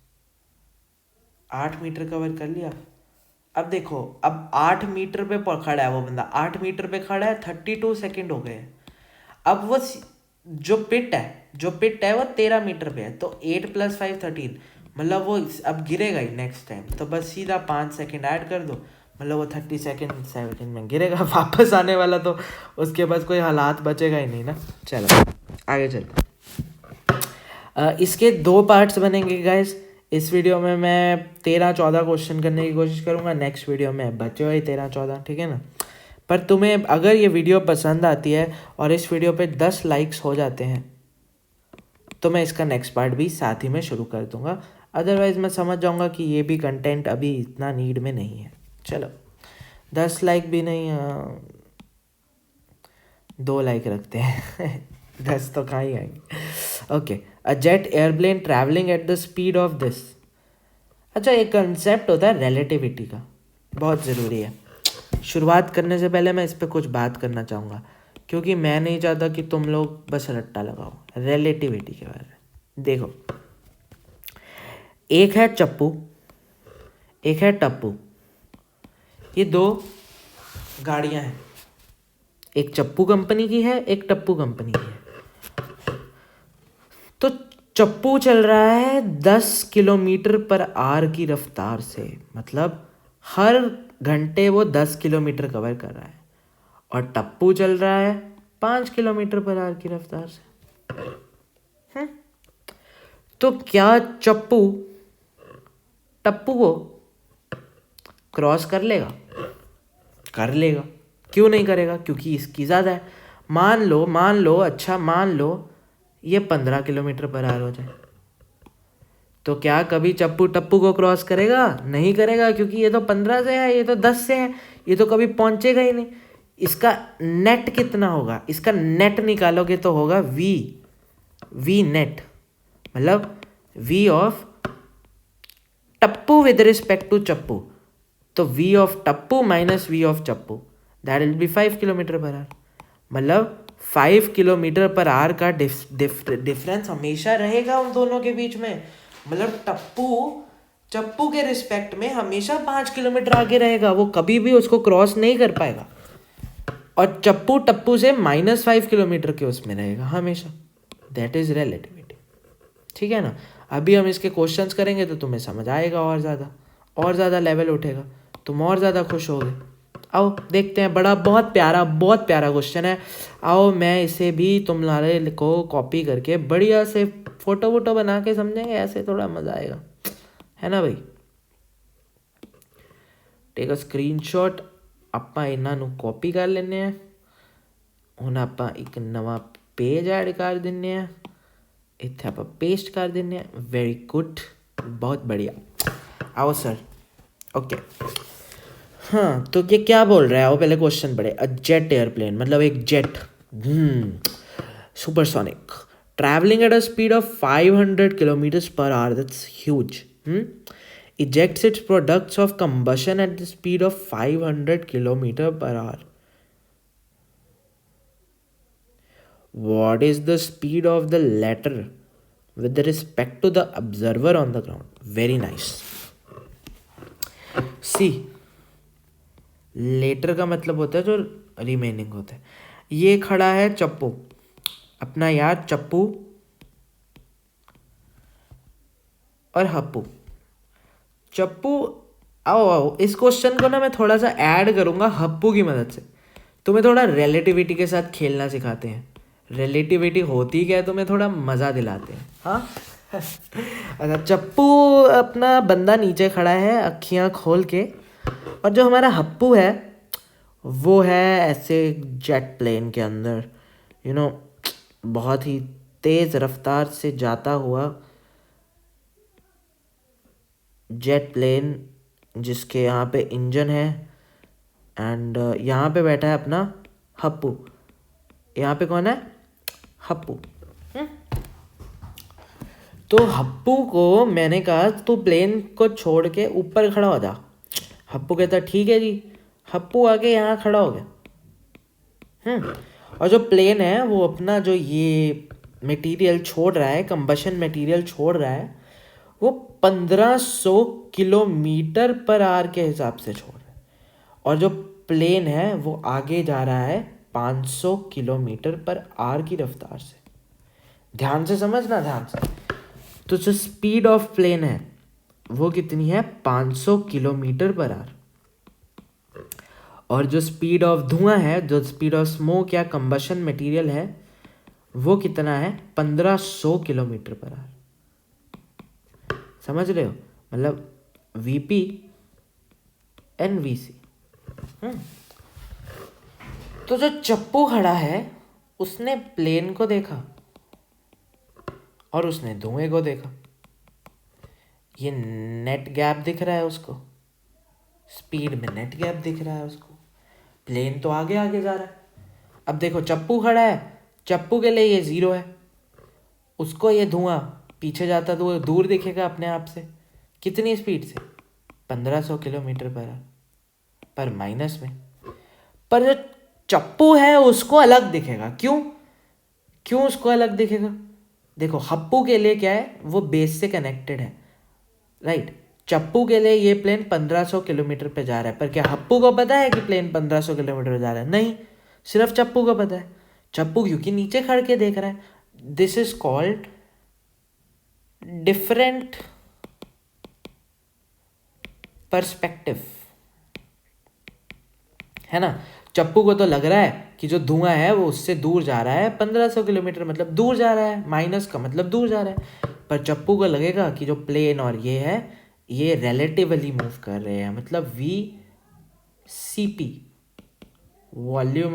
8 मीटर कवर कर लिया। अब देखो, अब 8 मीटर पे खड़ा है वो बंदा, 8 मीटर पे खड़ा है, 32 सेकेंड हो गए। अब वो जो पिट है वो 13 मीटर पे है, तो 8 + 5 13, मतलब वो अब गिरेगा ही नेक्स्ट टाइम, तो बस सीधा 5 सेकेंड ऐड कर दो, मतलब वो 30 सेकेंड 17 में गिरेगा। वापस आने वाला तो उसके पास कोई हालात बचेगा ही नहीं ना। चलो आगे चलते। इसके 2 पार्ट्स बनेंगे गाइस। इस वीडियो में मैं 13-14 क्वेश्चन करने की कोशिश करूँगा, नेक्स्ट वीडियो में बचे हुए 13-14, ठीक है ना। पर तुम्हें अगर ये वीडियो पसंद आती है और इस वीडियो पे 10 लाइक्स हो जाते हैं तो मैं इसका नेक्स्ट पार्ट भी साथ ही में शुरू कर दूंगा। अदरवाइज़ मैं समझ जाऊंगा कि ये भी कंटेंट अभी इतना नीड में नहीं है। चलो 10 लाइक भी नहीं, 2 लाइक रखते हैं। 10 तो कहाँ ही आएंगे। Okay, a jet airplane travelling at the speed of this. अच्छा, एक कंसेप्ट होता है रिलेटिविटी का, बहुत ज़रूरी है। शुरुआत करने से पहले मैं इस पर कुछ बात करना चाहूँगा, क्योंकि मैं नहीं चाहता कि तुम लोग बस रट्टा लगाओ रिलेटिविटी के बारे में। देखो, एक है चप्पू, एक है टप्पू, ये 2 गाड़ियाँ हैं, एक चप्पू कंपनी की है, एक टप्पू कंपनी की है। तो चप्पू चल रहा है 10 किलोमीटर पर आवर की रफ्तार से, मतलब हर घंटे वो 10 किलोमीटर कवर कर रहा है। और टप्पू चल रहा है 5 किलोमीटर पर आवर की रफ्तार से। तो क्या चप्पू टप्पू को क्रॉस कर लेगा? कर लेगा। क्यों नहीं करेगा? क्योंकि इसकी ज़्यादा है। मान लो ये 15 किलोमीटर पर आवर हो जाए, तो क्या कभी चप्पू टप्पू को क्रॉस करेगा? नहीं करेगा, क्योंकि ये तो 15 से है, ये तो 10 से है, ये तो कभी पहुंचेगा ही नहीं। इसका नेट कितना होगा? इसका नेट निकालोगे तो होगा वी नेट, मतलब V of Tappu with respect to Chappu. तो V of Tappu minus V of Chappu, that will be 5 kilometre per hour. मतलब 5 किलोमीटर पर आवर का डिफरेंस हमेशा रहेगा उन दोनों के बीच में। मतलब टप्पू चप्पू के रिस्पेक्ट में हमेशा 5 किलोमीटर आगे रहेगा, वो कभी भी उसको क्रॉस नहीं कर पाएगा। और चप्पू टप्पू से -5 किलोमीटर के उसमें रहेगा हमेशा। That is relativity. ठीक है ना? अभी हम इसके क्वेश्चंस करेंगे तो तुम्हें समझ आएगा, और ज़्यादा लेवल उठेगा, तुम और ज़्यादा खुश होगे। आओ देखते हैं, बहुत प्यारा क्वेश्चन है। आओ मैं इसे भी तुम्हारे को कॉपी करके बढ़िया से फोटो वोटो बना के समझेंगे, ऐसे थोड़ा मज़ा आएगा, है ना भाई? Take a screenshot. ਆਪਾਂ ਇਹਨਾਂ ਨੂੰ ਕਾਪੀ ਕਰ ਲੈਂਦੇ ਹਾਂ। ਹੁਣ ਆਪਾਂ ਇੱਕ ਨਵਾਂ पेज ऐड कर ਦਿੰਦੇ ਹਾਂ, ਇੱਥੇ ਆਪਾਂ पेस्ट कर ਦਿੰਦੇ ਹਾਂ। वेरी गुड, बहुत बढ़िया। आओ सर। ओके हाँ, तो ये क्या बोल रहा है? आओ पहले क्वेश्चन पढ़े। अ जेट एयरप्लेन, मतलब एक jet supersonic travelling at a speed of 500 kilometres per hour, that's huge, ejects its products of combustion at the speed of 500 kilometer per hour. What is the speed of the latter with respect to the observer on the ground? Very nice. See, later का मतलब होता है जो remaining होता है। ये खड़ा है चप्पू, अपना यार चप्पू और हप्पू। चप्पू आओ इस क्वेश्चन को ना मैं थोड़ा सा ऐड करूंगा हप्पू की मदद से। तुम्हें थोड़ा रिलेटिविटी के साथ खेलना सिखाते हैं। रिलेटिविटी होती क्या है, तुम्हें थोड़ा मज़ा दिलाते हैं। हाँ अच्छा, चप्पू अपना बंदा नीचे खड़ा है अखियाँ खोल के, और जो हमारा हप्पू है वो है ऐसे जेट प्लेन के अंदर, बहुत ही तेज़ रफ्तार से जाता हुआ जेट प्लेन, जिसके यहाँ पे इंजन है, एंड यहाँ पे बैठा है अपना हप्पू। यहाँ पे कौन है? हप्पू। तो हप्पू को मैंने कहा तू प्लेन को छोड़ के ऊपर खड़ा हो जा। हप्पू कहता ठीक है जी। हप्पू आके यहाँ खड़ा हो गया। और जो प्लेन है वो अपना जो ये मटेरियल छोड़ रहा है, कंबशन मटेरियल छोड़ रहा है, वो 1500 किलोमीटर पर आवर के हिसाब से छोड़ रहा है। और जो प्लेन है वो आगे जा रहा है 500 किलोमीटर पर आवर की रफ्तार से। ध्यान से समझना, ध्यान से। तो जो स्पीड ऑफ प्लेन है वो कितनी है? 500 किलोमीटर पर आवर। और जो स्पीड ऑफ धुआं है, जो स्पीड ऑफ स्मोक या कंबशन मटेरियल है, वो कितना है? 1500 किलोमीटर पर आवर। समझ रहे हो? मतलब वीपी एंड वीसी। तो जो चप्पू खड़ा है उसने प्लेन को देखा और उसने धुएं को देखा। ये नेट गैप दिख रहा है उसको, स्पीड में नेट गैप दिख रहा है उसको। प्लेन तो आगे आगे जा रहा है। अब देखो चप्पू खड़ा है, चप्पू के लिए ये 0 है, उसको ये धुआं पीछे जाता तो दूर दिखेगा अपने आप से। कितनी स्पीड से? 1500 किलोमीटर पर आवर, पर माइनस में। पर जो चप्पू है उसको अलग दिखेगा। क्यों उसको अलग दिखेगा? देखो हप्पू के लिए क्या है, वो बेस से कनेक्टेड है, राइट। चप्पू के लिए ये प्लेन 1500 किलोमीटर पे जा रहा है, पर क्या हप्पू को पता है कि प्लेन 1500 किलोमीटर जा रहा है? नहीं। सिर्फ चप्पू को पता है। चप्पू क्योंकि नीचे खड़ के देख रहा है। This is called different perspective, है ना। चप्पू को तो लग रहा है कि जो धुआं है वो उससे दूर जा रहा है, 1500 किलोमीटर मतलब दूर जा रहा है, माइनस का मतलब दूर जा रहा है। पर चप्पू को लगेगा कि जो प्लेन और ये है ये रिलेटिवली मूव कर रहे हैं, मतलब V C P, volume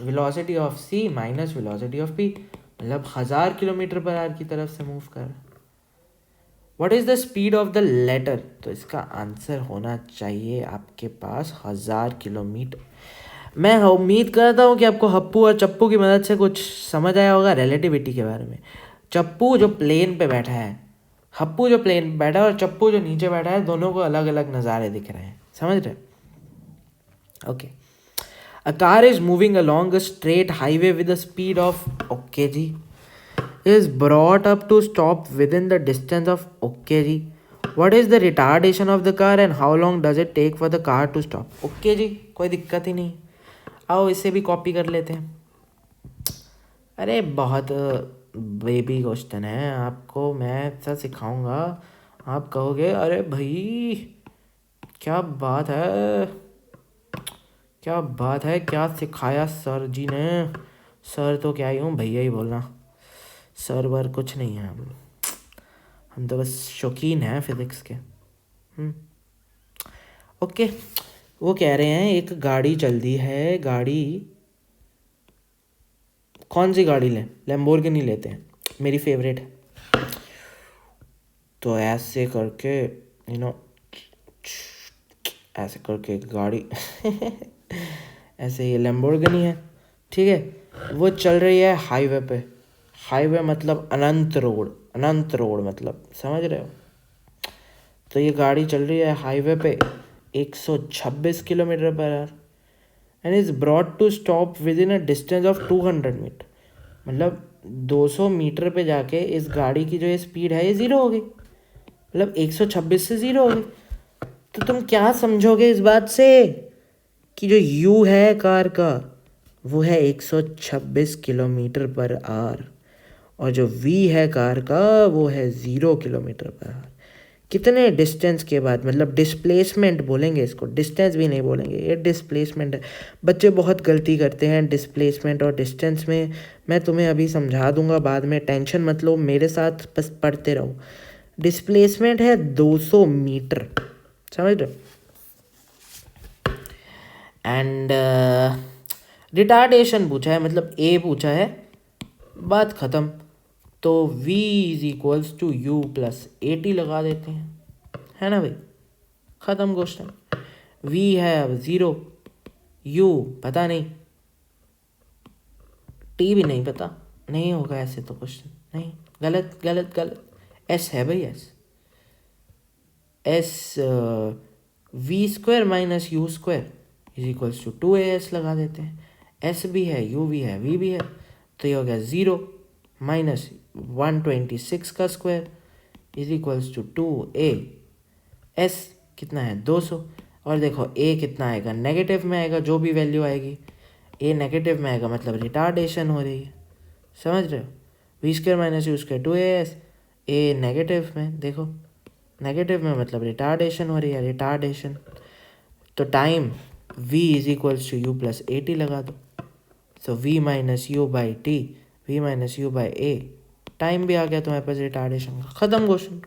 velocity of C minus velocity of P, मतलब 1000 किलोमीटर पर आवर की तरफ से मूव कर रहा है। What is the speed of the latter? तो इसका आंसर होना चाहिए आपके पास 1000 किलोमीटर। मैं उम्मीद करता हूँ कि आपको हप्पू और चप्पू की मदद से कुछ समझ आया होगा रिलेटिविटी के बारे में। चप्पू जो प्लेन पे बैठा है, हप्पू जो प्लेन पे बैठा है और चप्पू जो नीचे बैठा है, दोनों को अलग अलग नज़ारे दिख रहे हैं, समझ रहे? Okay. A car is moving along a straight highway with a speed of, okay जी, is brought up to stop within the distance of, okay जी. What is the retardation of the car and how long does it take for the car to stop? okay जी, कोई दिक्कत ही नहीं। आओ इसे भी copy कर लेते हैं। अरे बहुत बेबी क्वेश्चन है, आपको मैं ऐसा सिखाऊंगा, आप कहोगे अरे भाई क्या बात है, क्या बात है, क्या सिखाया सर जी ने। सर तो क्या ही हूँ, भैया ही बोलना, सर वर कुछ नहीं है। हम तो बस शौकीन हैं फिज़िक्स के। ओके। वो कह रहे हैं एक गाड़ी चल दी है, गाड़ी कौन सी गाड़ी लें? लैम्बोर्गिनी लेते हैं, मेरी फेवरेट है। तो ऐसे करके ऐसे करके एक गाड़ी ऐसे ये लैम्बोर्गिनी है, ठीक है। वो चल रही है हाईवे पे। हाईवे मतलब अनंत रोड, अनंत रोड मतलब, समझ रहे हो? तो ये गाड़ी चल रही है हाईवे पे 126 kilometre per hour and is brought to stop within a distance of 200 metre, मतलब 200 मीटर पे जाके इस गाड़ी की जो ये स्पीड है ये ज़ीरो हो गई, मतलब 126 से ज़ीरो हो गई। तो तुम क्या समझोगे इस बात से कि जो यू है कार का वो है 126 किलोमीटर पर आवर और जो वी है कार का वो है 0 किलोमीटर पर आवर। कितने डिस्टेंस के बाद, मतलब डिस्प्लेसमेंट बोलेंगे इसको, डिस्टेंस भी नहीं बोलेंगे, ये डिस्प्लेसमेंट है। बच्चे बहुत गलती करते हैं डिस्प्लेसमेंट और डिस्टेंस में, मैं तुम्हें अभी समझा दूंगा बाद में, टेंशन मत लो, मेरे साथ बस पढ़ते रहो। डिस्प्लेसमेंट है 200 मीटर, समझ रहे हो? एंड रिटार्डेशन पूछा है, मतलब ए पूछा है, बात ख़त्म। तो v is equals to u plus AT लगा देते हैं, है ना भाई, ख़त्म क्वेश्चन। v है अब 0, u पता नहीं, t भी नहीं पता, नहीं होगा ऐसे तो क्वेश्चन, नहीं, गलत गलत गलत। s है भाई, s v square minus u square is equals to 2as लगा देते हैं। s भी है, u भी है, v भी है, तो ये हो गया 0 माइनस 126 का square is equals to 2a। s कितना है 200, और देखो a कितना आएगा, नेगेटिव में आएगा, जो भी वैल्यू आएगी a नेगेटिव में आएगा, मतलब रिटार्डेशन हो रही है, समझ रहे हो? V square minus u square 2as, a negative में, देखो नेगेटिव में मतलब रिटार्डेशन हो रही है, रिटार्डेशन। तो time v is equals to u plus AT लगा दो, so v minus u by t, v minus u by a, time भी आ गया तुम्हारे पास रिटार्डेशन का, ख़त्म क्वेश्चन।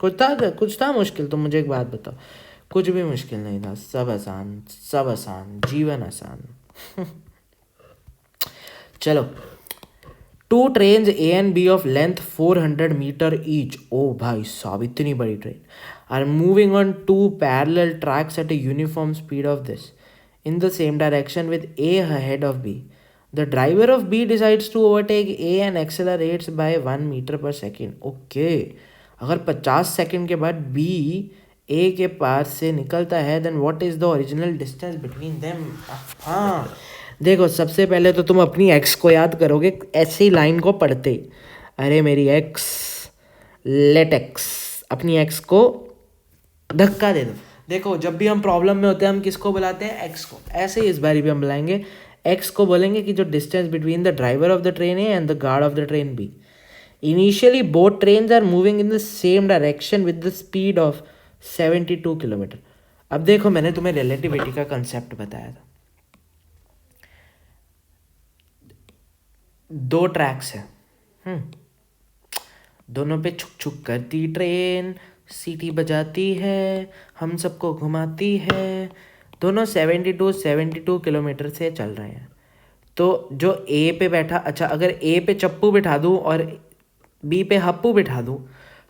कुछ था मुश्किल? तो मुझे एक बात बताओ, कुछ भी मुश्किल नहीं था, सब आसान, सब आसान, जीवन आसान। चलो, 2 trains A and B of length 400 metre each, ओ भाई साहब इतनी बड़ी train, are moving on 2 parallel tracks at a uniform speed of this in the same direction with A ahead of B. The driver of B decides to overtake A and accelerates by 1 meter per second. Okay. अगर 50 second के बाद B A के पास से निकलता है then what is the original distance between them? हाँ देखो, सबसे पहले तो तुम अपनी x को याद करोगे ऐसी लाइन को पढ़ते, अरे मेरी x, लेट x, अपनी x को धक्का दे दो। देखो जब भी हम प्रॉब्लम में होते हैं हम किसको बुलाते हैं? x को। ऐसे ही इस बारी भी हम बुलाएंगे एक्स को बोलेंगे कि जो distance between the driver of the train A and the guard of the train B. Initially both trains are moving in the same direction with the speed of 72 kilometre. अब देखो, मैंने तुम्हें रिलेटिविटी का concept बताया था. दो tracks है, दोनों पे छुक छुक करती ट्रेन, सीटी बजाती है, हम सबको घुमाती है. दोनों 72 किलोमीटर से चल रहे हैं. तो जो ए पे बैठा, अच्छा अगर ए पे चप्पू बिठा दूँ और बी पे हप्पू बिठा दूँ,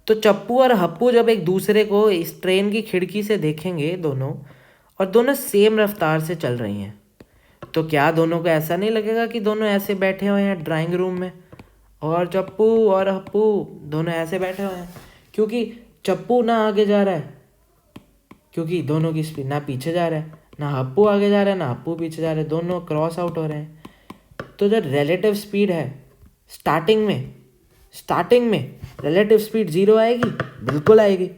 तो चप्पू और हप्पू जब एक दूसरे को इस ट्रेन की खिड़की से देखेंगे दोनों, और दोनों सेम रफ्तार से चल रही हैं, तो क्या दोनों को ऐसा नहीं लगेगा कि दोनों ऐसे बैठे हुए हैं ड्राइंग रूम में, और चप्पू और हप्पू दोनों ऐसे बैठे हुए हैं? क्योंकि चप्पू ना आगे जा रहा है, क्योंकि दोनों की स्पीड, ना पीछे जा रहा है, ना हप्पू आगे जा रहा है ना हप्पू पीछे जा रहा है, दोनों क्रॉस आउट हो रहे हैं. तो जो रिलेटिव स्पीड है स्टार्टिंग में रिलेटिव स्पीड 0 आएगी, बिल्कुल आएगी.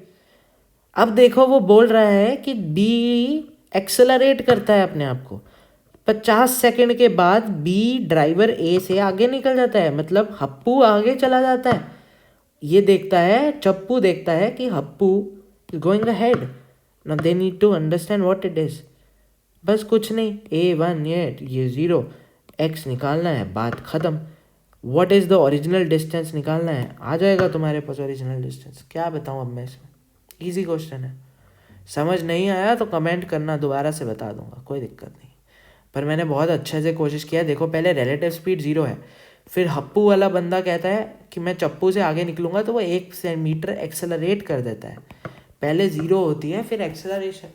अब देखो, वो बोल रहा है कि बी एक्सेलरेट करता है अपने आप को. 50 सेकंड के बाद बी ड्राइवर ए से आगे निकल जाता है, मतलब हप्पू आगे चला जाता है. ये देखता है, चप्पू देखता है कि Happu is going ahead. Now they need to understand what it is. बस कुछ नहीं, A1 ये 0, x निकालना है, बात ख़त्म. What is the original distance निकालना है, आ जाएगा तुम्हारे पास ओरिजिनल डिस्टेंस. क्या बताऊँ अब मैं इसमें, ईजी क्वेश्चन है. समझ नहीं आया तो कमेंट करना, दोबारा से बता दूंगा, कोई दिक्कत नहीं. पर मैंने बहुत अच्छे से कोशिश किया. देखो, पहले रिलेटिव स्पीड 0 है, फिर हप्पू वाला बंदा कहता है कि मैं चप्पू से आगे निकलूंगा, तो वो 1 मीटर एक्सेलरेट कर देता है. पहले 0 होती है, फिर एक्सेलरेशन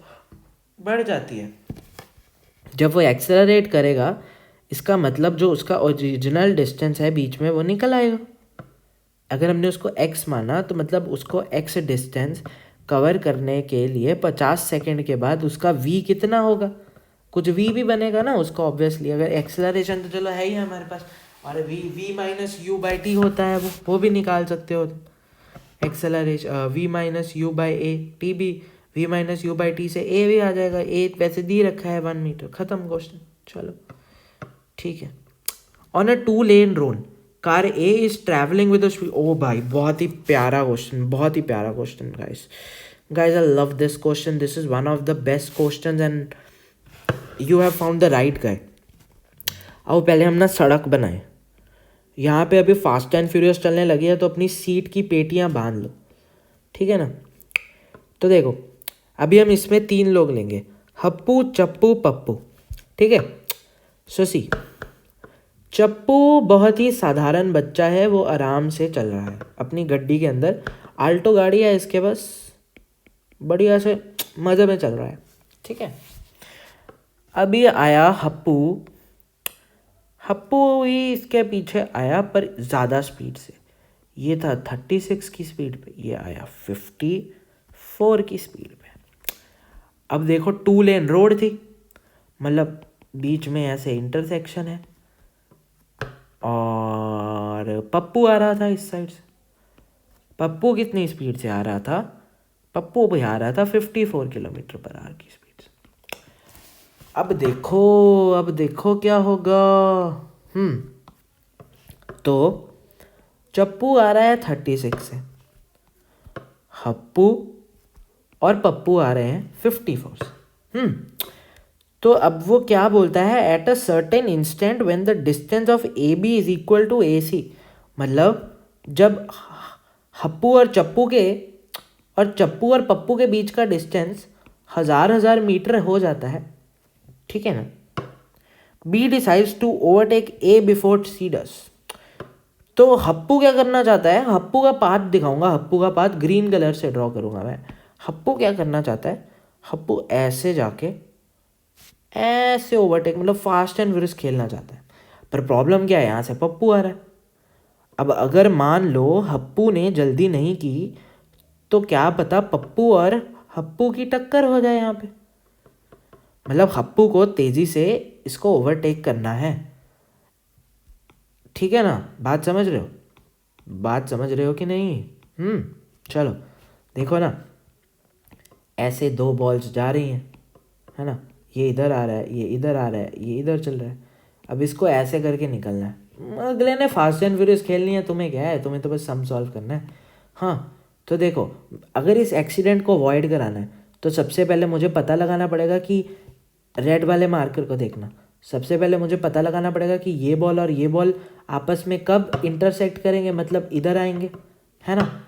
बढ़ जाती है. जब वो एक्सेलरेट करेगा, इसका मतलब जो उसका ओरिजिनल डिस्टेंस है बीच में, वो निकल आएगा. अगर हमने उसको x माना, तो मतलब उसको x डिस्टेंस कवर करने के लिए 50 सेकंड के बाद उसका v कितना होगा, कुछ v भी बनेगा ना उसको. ऑब्वियसली अगर एक्सेलरेशन तो चलो है ही हमारे पास, और v minus u by T होता है, वो भी निकाल सकते हो. Acceleration v minus u by A, T भी v minus u by T से a भी आ जाएगा. a वैसे दी रखा है 1 मीटर, ख़त्म क्वेश्चन. चलो ठीक है. On a 2 lane road, car A is travelling with speed. ओ भाई, बहुत ही प्यारा question guys, I love this question. This is one of the best questions and you have found the right guy. अब पहले हम ना सड़क बनाए. यहाँ पे अभी फास्ट एंड फ्यूरियस चलने लगी है, तो अपनी सीट की पेटियाँ बांध लो, ठीक है ना. तो देखो, अभी हम इसमें 3 लोग लेंगे, हप्पू चप्पू पप्पू, ठीक है. सो सी, चप्पू बहुत ही साधारण बच्चा है, वो आराम से चल रहा है अपनी गड्डी के अंदर. आल्टो गाड़ी है इसके, बस बढ़िया से मज़े में चल रहा है, ठीक है. अभी आया हप्पू, हप्पू ही इसके पीछे आया, पर ज़्यादा स्पीड से. ये था 36 की स्पीड पे, ये आया 54 की स्पीड पे. अब देखो, 2 लेन रोड थी, मतलब बीच में ऐसे इंटरसेक्शन है, और पप्पू आ रहा था इस साइड से. पप्पू कितनी स्पीड से आ रहा था, पप्पू भी आ रहा था 54 किलोमीटर पर आवर की स्पीड से. अब देखो क्या होगा. तो चप्पू आ रहा है 36 से, हप्पू और पप्पू आ रहे हैं 54 से. तो अब वो क्या बोलता है, at a certain instant when the distance of A B is equal to A C. मतलब जब हप्पू और चप्पू और पप्पू के बीच का डिस्टेंस 1000 मीटर हो जाता है, ठीक है ना. B decides to overtake A before C does. तो हप्पू क्या करना चाहता है, हप्पू का पाथ दिखाऊंगा, हप्पू का पाथ ग्रीन कलर से ड्रॉ करूंगा मैं. हप्पू क्या करना चाहता है, हप्पू ऐसे जाके ऐसे ओवरटेक, मतलब फास्ट एंड फ्यूरियस खेलना चाहता है. पर प्रॉब्लम क्या है, यहाँ से पप्पू आ रहा है. अब अगर मान लो हप्पू ने जल्दी नहीं की, तो क्या पता पप्पू और हप्पू की टक्कर हो जाए यहाँ पे. मतलब हप्पू को तेज़ी से इसको ओवरटेक करना है, ठीक है ना. बात समझ रहे हो कि नहीं. चलो देखो ना, ऐसे 2 बॉल्स जा रही हैं, है ना. ये इधर आ रहा है, ये इधर आ रहा है, ये इधर चल रहा है. अब इसको ऐसे करके निकलना है। अगले ने फास्ट एंड फ्यूरियस खेलनी है, तुम्हें क्या है, तुम्हें तो बस सम सॉल्व करना है। हाँ तो देखो, अगर इस एक्सीडेंट को अवॉइड कराना है तो सबसे पहले मुझे पता लगाना पड़ेगा कि रेड वाले मार्कर को देखना, सबसे पहले मुझे पता लगाना पड़ेगा कि ये बॉल और ये बॉल आपस में कब इंटरसेक्ट करेंगे, मतलब इधर आएंगे, है ना।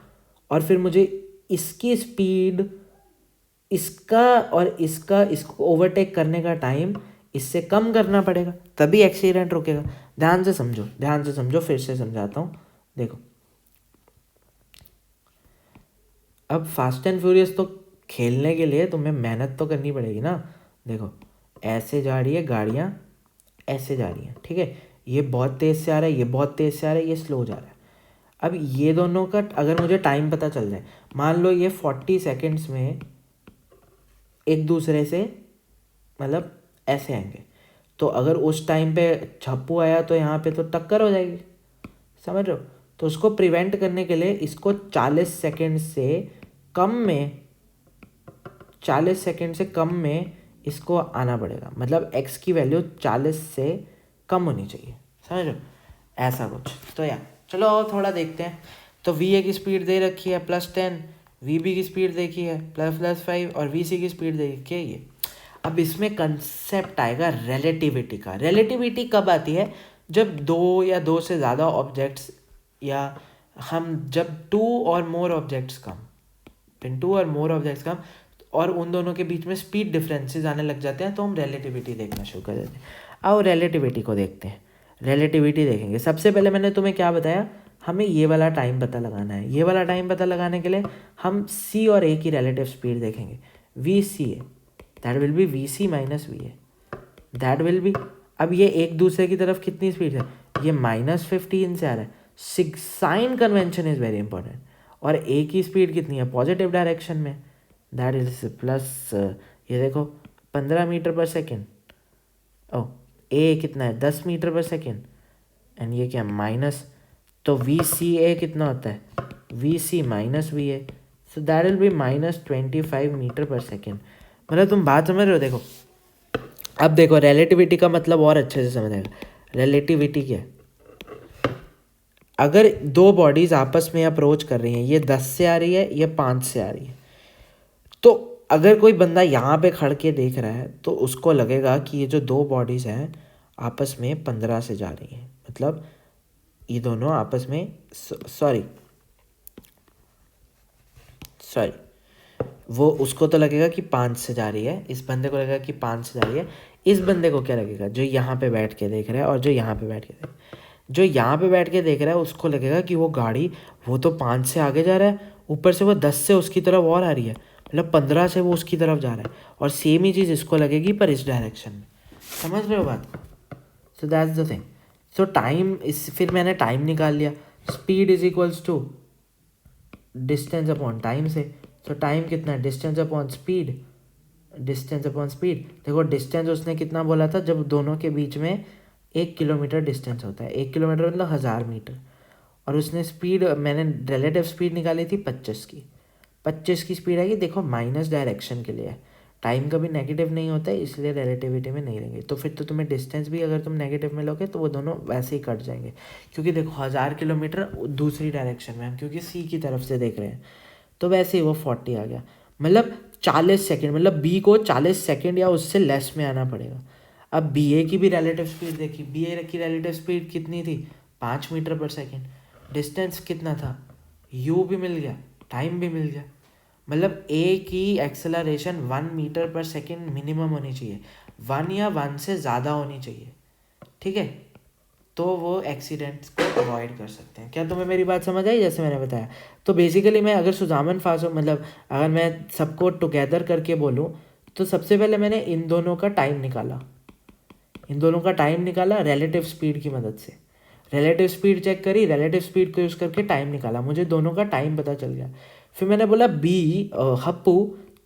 और फिर मुझे इसकी स्पीड, इसका और इसको ओवरटेक करने का टाइम इससे कम करना पड़ेगा, तभी एक्सीडेंट रुकेगा। ध्यान से समझो, ध्यान से समझो, फिर से समझाता हूँ। देखो, अब फास्ट एंड फ्यूरियस तो खेलने के लिए तुम्हें मेहनत तो करनी पड़ेगी ना। देखो, ऐसे जा रही है गाड़ियाँ, ऐसे जा रही हैं, ठीक है, ये बहुत तेज़ से आ रहा है, ये बहुत तेज़ से आ रहा है, ये स्लो जा रहा है। अब ये दोनों का अगर मुझे टाइम पता चल जाए, मान लो ये 40 सेकेंड्स में एक दूसरे से मतलब ऐसे आएंगे, तो अगर उस टाइम पे झप्पू आया तो यहाँ पे तो टक्कर हो जाएगी, समझ रहे हो। तो उसको प्रिवेंट करने के लिए इसको 40 सेकेंड से कम में, 40 सेकेंड से कम में इसको आना पड़ेगा, मतलब x की वैल्यू 40 से कम होनी चाहिए, समझ रहे हो, ऐसा कुछ। तो यार चलो और थोड़ा देखते हैं। तो va की स्पीड दे रखी है +10, vb की स्पीड देखी है +5 और vc की स्पीड देखी है ये। अब इसमें कंसेप्ट आएगा रिलेटिविटी का। रिलेटिविटी कब आती है, जब दो या दो से ज़्यादा ऑब्जेक्ट्स, या हम जब टू और मोर ऑब्जेक्ट्स कम और उन दोनों के बीच में स्पीड डिफरेंसेस आने लग जाते हैं, तो हम रिलेटिविटी देखना शुरू कर देते हैं। आओ रिलेटिविटी को देखते हैं। रिलेटिविटी देखेंगे, सबसे पहले मैंने तुम्हें क्या बताया, हमें ये वाला टाइम पता लगाना है। ये वाला टाइम पता लगाने के लिए हम c और a की रिलेटिव स्पीड देखेंगे। VCA that will B VC minus VA, that will B, अब ये एक दूसरे की तरफ कितनी स्पीड है, ये -15 से आ रहा है, sign convention is very important. और a की स्पीड कितनी है, पॉजिटिव डायरेक्शन में, दैट इज प्लस, ये देखो 15 metre per second. O a कितना है, 10 मीटर पर सेकेंड, एंड ये क्या माइनस, तो VCA कितना होता है, VC minus VA, so that will be -25 metre per second. मतलब तुम बात समझ रहे हो। देखो, अब देखो रिलेटिविटी का मतलब और अच्छे से समझ आएगा। रिलेटिविटी क्या है, अगर दो बॉडीज आपस में अप्रोच कर रही हैं, ये 10 से आ रही है, ये 5 से आ रही है, तो अगर कोई बंदा यहाँ पे खड़ के देख रहा है तो उसको लगेगा कि ये जो दो बॉडीज़ हैं आपस में 15 से जा रही हैं, मतलब ये दोनों आपस में, सॉरी वो उसको तो लगेगा कि 5 से जा रही है, इस बंदे को लगेगा कि 5 से जा रही है। इस बंदे को क्या लगेगा, जो यहाँ पे बैठ के देख रहा है और जो यहाँ पे बैठ के देख रहा है, उसको लगेगा कि वो गाड़ी, वो तो 5 से आगे जा रहा है, ऊपर से वो 10 से उसकी तरफ और आ रही है, मतलब 15 से वो उसकी तरफ जा रहा है, और सेम ही चीज़ इसको लगेगी पर इस डायरेक्शन में। समझ रहे हो बात को। So that's the thing. So time, इस फिर मैंने टाइम निकाल लिया, speed is equals to distance upon time से। तो टाइम कितना है, डिस्टेंस अपॉन स्पीड, देखो डिस्टेंस उसने कितना बोला था, जब दोनों के बीच में 1 किलोमीटर डिस्टेंस होता है, 1 किलोमीटर मतलब 1000 मीटर, और उसने स्पीड, मैंने रिलेटिव स्पीड निकाली थी 25 की, 25 की स्पीड आएगी। देखो माइनस डायरेक्शन के लिए है, टाइम कभी नेगेटिव नहीं होता है, इसलिए रिलेटिविटी में नहीं रहेंगे। तो फिर तो तुम्हें डिस्टेंस भी अगर तुम नेगेटिव में लोगे तो वो दोनों वैसे ही कट जाएंगे, क्योंकि देखो 1000 किलोमीटर दूसरी डायरेक्शन में हम क्योंकि सी की तरफ से देख रहे हैं, तो वैसे ही वो 40 आ गया, मतलब 40 सेकेंड, मतलब बी को 40 सेकेंड या उससे लेस में आना पड़ेगा। अब बी ए की भी रिलेटिव स्पीड देखी, बी ए की रिलेटिव स्पीड कितनी थी, 5 मीटर पर सेकेंड, डिस्टेंस कितना था, यू भी मिल गया, टाइम भी मिल गया, मतलब ए की acceleration 1 metre per second minimum होनी चाहिए, 1 या 1 से ज़्यादा होनी चाहिए, ठीक है, तो वो एक्सीडेंट्स को अवॉइड कर सकते हैं। क्या तुम्हें मेरी बात समझ आई, जैसे मैंने बताया। तो बेसिकली मैं अगर सुजामन फासो, मतलब अगर मैं सबको टुगेदर करके बोलूँ, तो सबसे पहले मैंने इन दोनों का टाइम निकाला रिलेटिव स्पीड की मदद से, रिलेटिव स्पीड चेक करी, रिलेटिव स्पीड को यूज़ करके टाइम निकाला, मुझे दोनों का टाइम पता चल गया। फिर मैंने बोला हप्पू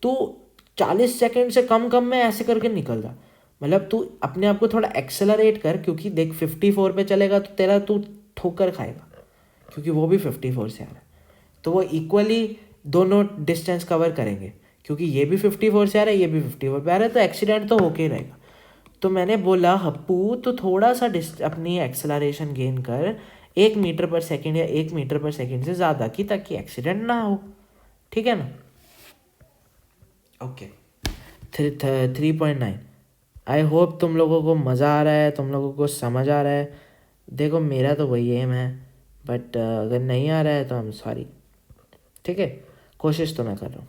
तू 40 सेकेंड से कम में ऐसे करके निकल जा, मतलब तू अपने आप को थोड़ा एक्सेलरेट कर, क्योंकि देख 54 पे चलेगा तो तेरा तू ठोकर खाएगा, क्योंकि वो भी 54 से आ रहा है, तो वो इक्वली दोनों डिस्टेंस कवर करेंगे, क्योंकि ये भी 54 से आ रहा है, ये भी 54 पे आ रहा है, तो एक्सीडेंट तो होके ही रहेगा। तो मैंने बोला हप्पू तो थोड़ा सा अपनी एक्सेलरेशन गेन कर 1 मीटर पर सेकेंड या 1 मीटर पर सेकेंड से ज़्यादा की, ताकि एक्सीडेंट ना हो, ठीक है ना। ओके, 3.9। आई होप तुम लोगों को मज़ा आ रहा है, तुम लोगों को समझ आ रहा है। देखो मेरा तो वही एम है, बट अगर नहीं आ रहा है तो आई एम सॉरी, ठीक है। कोशिश तो मैं कर रहा हूँ।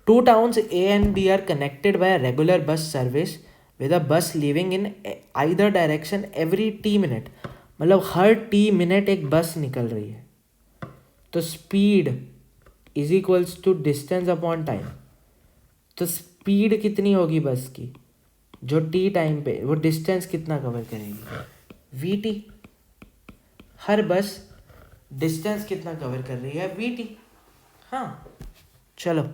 Two towns A and B are connected by a regular bus service with a bus leaving in either direction every T minute। मतलब हर T मिनट एक बस निकल रही है। तो speed is equals to distance upon time. तो speed कितनी होगी बस की जो टी टाइम पे वो डिस्टेंस कितना कवर करेगी, वी टी। हर बस डिस्टेंस कितना कवर कर रही है, वी टी। हाँ चलो,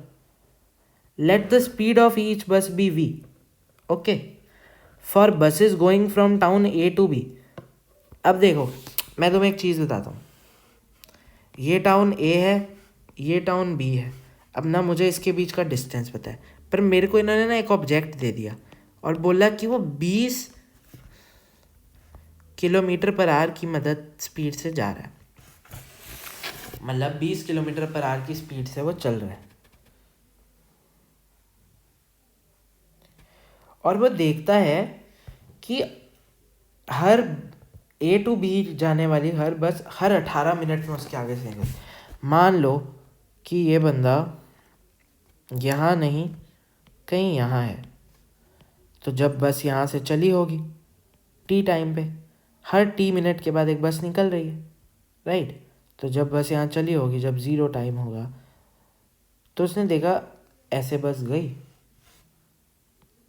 let the speed of each bus be v, okay, for buses going from town A to B। अब देखो मैं तुम्हें एक चीज़ बताता हूँ, ये टाउन A है, ये टाउन B है। अब ना मुझे इसके बीच का डिस्टेंस पता है, पर मेरे को इन्होंने ना एक ऑब्जेक्ट दे दिया और बोला कि वो 20 किलोमीटर पर आवर की मदद स्पीड से जा रहा है। मतलब 20 किलोमीटर पर आवर की स्पीड से वो चल रहा है, और वो देखता है कि हर ए टू बी जाने वाली हर बस हर 18 मिनट में उसके आगे से निकल। मान लो कि ये बंदा यहाँ नहीं कहीं यहाँ है, तो जब बस यहाँ से चली होगी टी टाइम पे, हर टी मिनट के बाद एक बस निकल रही है, राइट। तो जब बस यहाँ चली होगी, जब ज़ीरो टाइम होगा, तो उसने देखा ऐसे बस गई,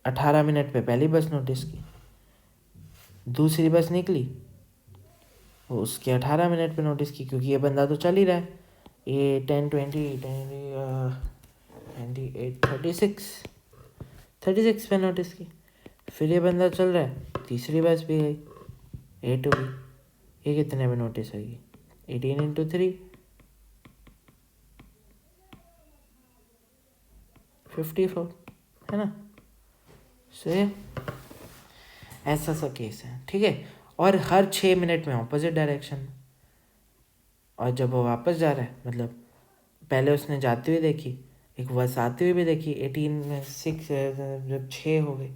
18 मिनट पे पहली बस नोटिस की, दूसरी बस निकली, वो उसके 18 मिनट पे नोटिस की, क्योंकि ये बंदा तो चल ही रहा है। ये 36 पे नोटिस की, फिर ये बंदा चल रहा है, तीसरी बस भी गई ए टू बी। ये कितने में नोटिस होगी, 18 × 3 54, है ना। से ऐसा सा केस है, ठीक है। और हर 6 मिनट में ऑपोजिट डायरेक्शन में, और जब वो वापस जा रहा है, मतलब पहले उसने जाते हुए देखी, एक बस आते हुए भी देखी, 18 में 6 जब 6 हो गई,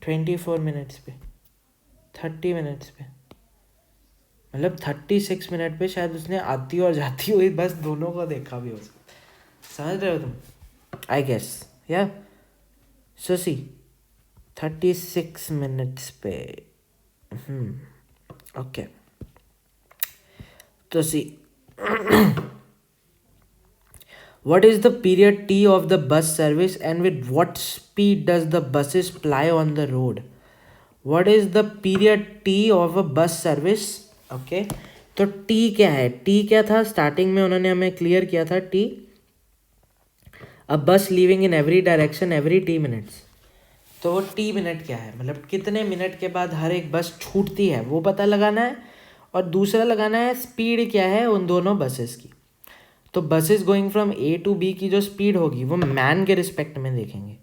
24 मिनट्स पे, 30 मिनट्स पे, मतलब 36 मिनट पे शायद उसने आती और जाती हुई बस दोनों को देखा भी हो सकता। समझ रहे हो तुम, आई गेस, या सो सी 36 मिनट्स पे। ओके, तो सी what is the period T of the bus service and with what speed does the buses ply on the road? What is the period T of a bus service? Okay, तो T क्या है, T क्या था starting में उन्होंने हमें clear किया था, T a bus leaving in every direction every T minutes। तो वो T मिनट क्या है, मतलब कितने मिनट के बाद हर एक बस छूटती है वो पता लगाना है, और दूसरा लगाना है स्पीड क्या है उन दोनों बसेस की। तो buses going from A to B की जो स्पीड होगी वो मैन के रिस्पेक्ट में देखेंगे।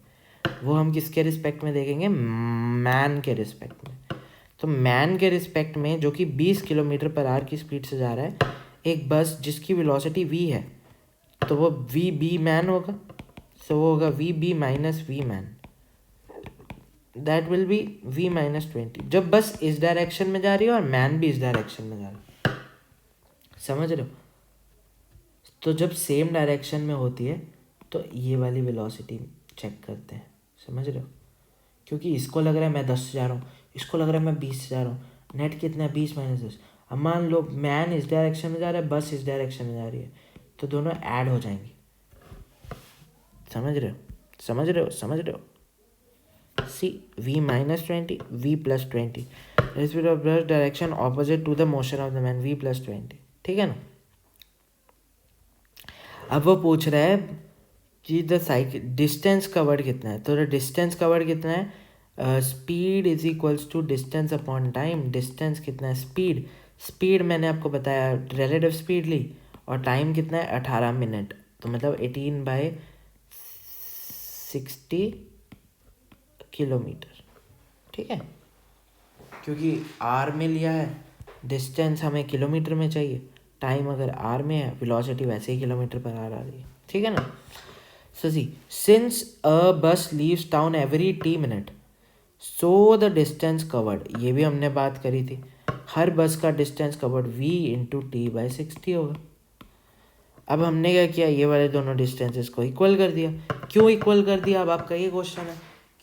वो हम किसके रिस्पेक्ट में देखेंगे, मैन के रिस्पेक्ट में। तो मैन के रिस्पेक्ट में जो कि 20 किलोमीटर पर आवर की स्पीड से जा रहा है, एक बस जिसकी वेलोसिटी v है, तो वो वी बी मैन होगा। तो वो होगा V B minus V man, that will be v -20, जब बस इस डायरेक्शन में जा रही है और मैन भी इस डायरेक्शन में जा रहा है। समझ रहे हो। तो जब सेम डायरेक्शन में होती है तो ये वाली वेलोसिटी चेक करते हैं, समझ रहे हो। क्योंकि इसको लग रहा है मैं 10 से जा रहा हूँ, इसको लग रहा है मैं 20 से जा रहा हूँ, नेट कितना है 20 - 10। अब मान लो मैन इस डायरेक्शन में जा रहा है, बस इस डायरेक्शन में जा रही है, तो दोनों ऐड हो जाएंगी। समझ रहे हो, समझ रहे हो, समझ रहे हो। See v -20 v +20, speed of bus direction opposite to the motion of the man, v +20, ठीक है ना। अब वो पूछ रहा है कि द साइकिल डिस्टेंस कवर्ड कितना है, तो डिस्टेंस कवर्ड कितना है, speed is equals to distance upon time. Distance कितना है, स्पीड, स्पीड मैंने आपको बताया रिलेटिव स्पीड ली, और टाइम कितना है 18 मिनट, तो मतलब 18/60 किलोमीटर, ठीक है, क्योंकि आर में लिया है, डिस्टेंस हमें किलोमीटर में चाहिए, टाइम अगर आर में है, वेलोसिटी वैसे ही किलोमीटर पर आर आ रही है, ठीक है ना। सो सी, सिंस अ बस leaves town every T minute, so the distance covered, ये भी हमने बात करी थी, हर बस का distance covered v into T by 60 होगा। अब हमने क्या किया, ये वाले दोनों डिस्टेंसेस को इक्वल कर दिया। क्यों इक्वल कर दिया, अब आपका ये क्वेश्चन है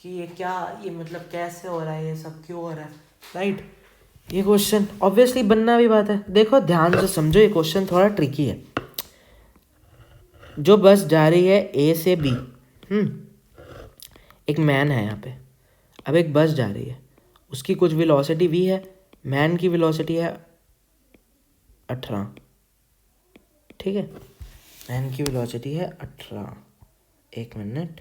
कि ये क्या, ये मतलब कैसे हो रहा है, ये सब क्यों हो रहा है, राइट। ये क्वेश्चन ऑब्वियसली बनना भी बात है। देखो ध्यान से समझो, ये क्वेश्चन थोड़ा ट्रिकी है। जो बस जा रही है ए से बी, एक मैन है यहाँ पे, अब एक बस जा रही है, उसकी कुछ वेलोसिटी v है, मैन की वेलोसिटी है 18, ठीक है, मैन की वेलोसिटी है 18, एक मिनट,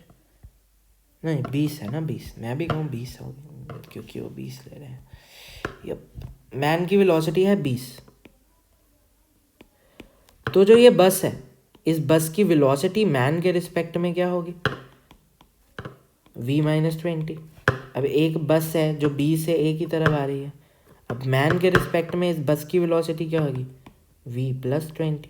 नहीं 20 है ना, 20, मैं भी कहूँ 20 हो, क्योंकि वो 20 ले रहे हैं। यप, मैन की वेलोसिटी है 20। तो जो ये बस है, इस बस की वेलोसिटी मैन के रिस्पेक्ट में क्या होगी, v माइनस 20। अब एक बस है जो b से a की तरफ आ रही है, अब मैन के रिस्पेक्ट में इस बस की वेलोसिटी क्या होगी, v प्लस 20,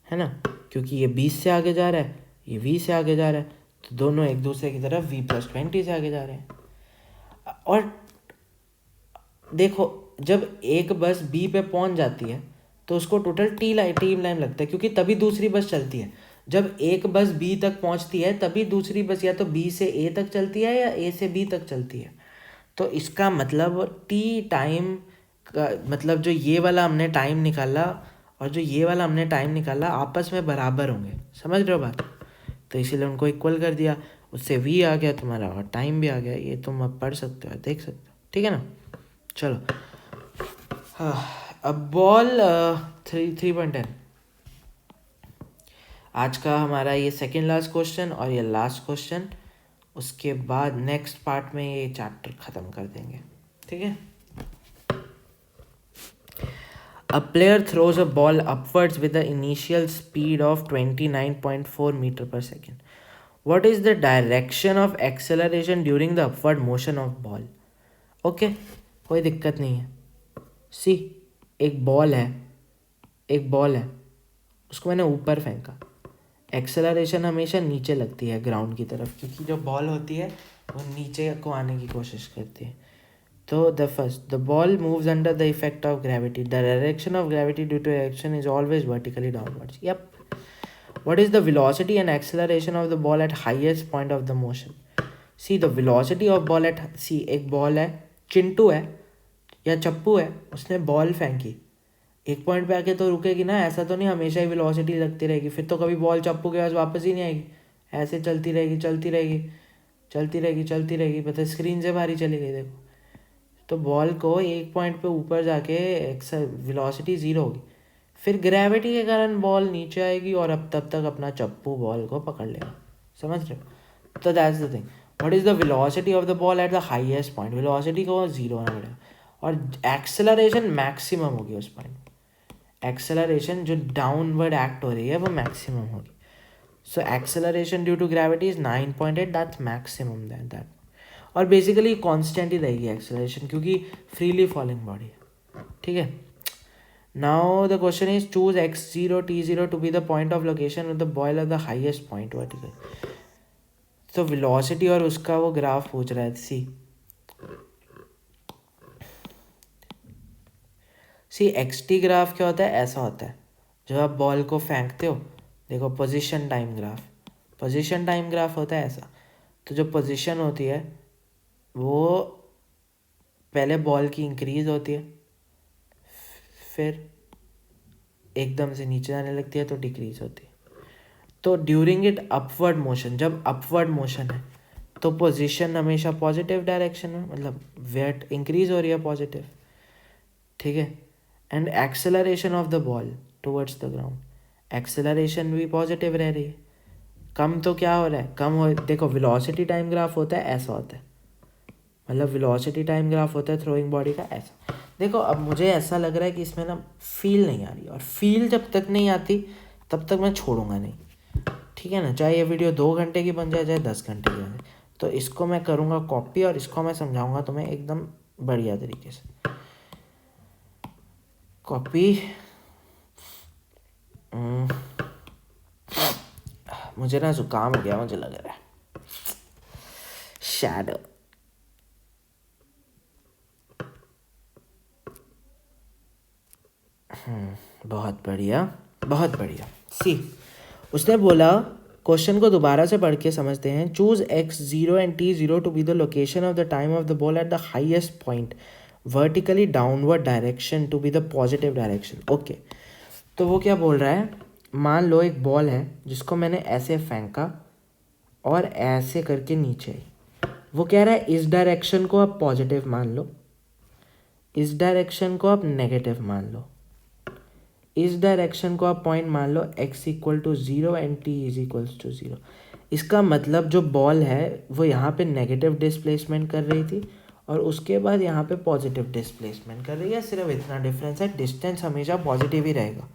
है ना, क्योंकि ये 20 से आगे जा रहा है, ये v से आगे जा रहा है, तो दोनों एक दूसरे की तरफ v प्लस 20 से आगे जा रहे हैं। और देखो जब एक बस b पे पहुंच जाती है तो उसको टोटल टाइम लगता है, क्योंकि तभी दूसरी बस चलती है। जब एक बस b तक पहुंचती है तभी दूसरी बस या तो b से a तक चलती है या a से b तक चलती है। तो इसका मतलब t टाइम का मतलब जो ये वाला हमने टाइम निकाला और जो ये वाला हमने टाइम निकाला आपस में बराबर होंगे, समझ रहे हो बात। तो इसीलिए उनको इक्वल कर दिया, उससे v आ गया तुम्हारा और टाइम भी आ गया। ये तुम अब पढ़ सकते हो, देख सकते हो, ठीक है ना। चलो हाँ, अब बॉल 3.10, आज का हमारा ये सेकेंड लास्ट क्वेश्चन और ये लास्ट क्वेश्चन, उसके बाद नेक्स्ट पार्ट में ये चैप्टर ख़त्म कर देंगे, ठीक है। A player throws a ball upwards with the initial speed of 29.4 meter per second. What is the direction of acceleration during the upward motion of ball? Okay, कोई दिक्कत नहीं है। सी, एक बॉल है, उसको मैंने ऊपर फेंका, एक्सेलरेशन हमेशा नीचे लगती है ग्राउंड की तरफ, क्योंकि जो बॉल होती है वो नीचे को आने की कोशिश करती है। तो the ball moves under the effect of gravity, the direction of gravity due to action is always vertically downwards. Yup, what is the velocity and acceleration of the ball at highest point of the motion. See, the velocity of ball at, see एक ball है, चिंटू है या चप्पू है, उसने ball फेंकी, एक point पे आके तो रुकेगी ना, ऐसा तो नहीं हमेशा ही वेलोसिटी लगती रहेगी, फिर तो कभी बॉल चप्पू के पास वापस ही नहीं आएगी, ऐसे चलती रहेगी, पता है स्क्रीन से बाहर ही चली गई। देखो, तो बॉल को एक पॉइंट पे ऊपर जाके वेलोसिटी ज़ीरो होगी, फिर ग्रेविटी के कारण बॉल नीचे आएगी और अब तब तक अपना चप्पू बॉल को पकड़ लेगा, समझ रहे हो। तो that's the thing, what is the velocity of the ball at the highest point, velocity को ज़ीरो होना पड़ेगा और एक्सेलरेशन मैक्सिमम होगी उस पॉइंट, एक्सेलरेशन जो डाउनवर्ड एक्ट हो रही है वो मैक्सिमम होगी। So acceleration due to gravity is 9.8, that's maximum that और बेसिकली कांस्टेंट ही रहेगी एक्सेलरेशन, क्योंकि फ्रीली फॉलिंग बॉडी है, ठीक है। Now the question is choose x0 t0 to be the point of location of the ball at the highest point vertical. तो velocity और उसका वो ग्राफ पूछ रहा है। सी एक्सटी ग्राफ क्या होता है, ऐसा होता है जब आप बॉल को फेंकते हो, देखो पोजीशन टाइम ग्राफ होता है ऐसा। तो जो पोजीशन होती है वो पहले बॉल की इंक्रीज होती है, फिर एकदम से नीचे जाने लगती है तो डिक्रीज होती है। तो ड्यूरिंग इट अपवर्ड मोशन, जब अपवर्ड मोशन है तो पोजीशन हमेशा पॉजिटिव डायरेक्शन में, मतलब वेट इंक्रीज हो रही है पॉजिटिव, ठीक है। And acceleration of the ball towards the ground, acceleration भी पॉजिटिव रह रही है। कम तो क्या हो रहा है, कम हो, देखो वेलोसिटी टाइम ग्राफ होता है ऐसा होता है, मतलब वेलोसिटी टाइम ग्राफ होता है थ्रोइंग बॉडी का ऐसा। देखो अब मुझे ऐसा लग रहा है कि इसमें ना फील नहीं आ रही, और फील जब तक नहीं आती तब तक मैं छोड़ूंगा नहीं, ठीक है ना। चाहे ये वीडियो 2 घंटे की बन जाए चाहे 10 घंटे की बन जाए, तो इसको मैं करूँगा कॉपी और इसको मैं समझाऊंगा तुम्हें एकदम बढ़िया तरीके से। कॉपी, मुझे ना जुकाम हो गया, मुझे लग रहा है। शैडो, बहुत बढ़िया, बहुत बढ़िया। सी, उसने बोला, क्वेश्चन को दोबारा से पढ़ के समझते हैं। Choose x0 and t0 to be the location of the time of the ball at the highest point vertically downward direction to be the positive direction. Okay, तो वो क्या बोल रहा है, मान लो एक बॉल है जिसको मैंने ऐसे फेंका और ऐसे करके नीचे आई। वो कह रहा है इस डायरेक्शन को आप पॉजिटिव मान लो, इस डायरेक्शन को आप नेगेटिव मान लो, इस डायरेक्शन को आप पॉइंट मान लो x=0 एंड t=0। इसका मतलब जो बॉल है वो यहाँ पे नेगेटिव डिस्प्लेसमेंट कर रही थी और उसके बाद यहाँ पे पॉजिटिव डिस्प्लेसमेंट कर रही है। सिर्फ इतना डिफरेंस है, डिस्टेंस हमेशा पॉजिटिव ही रहेगा।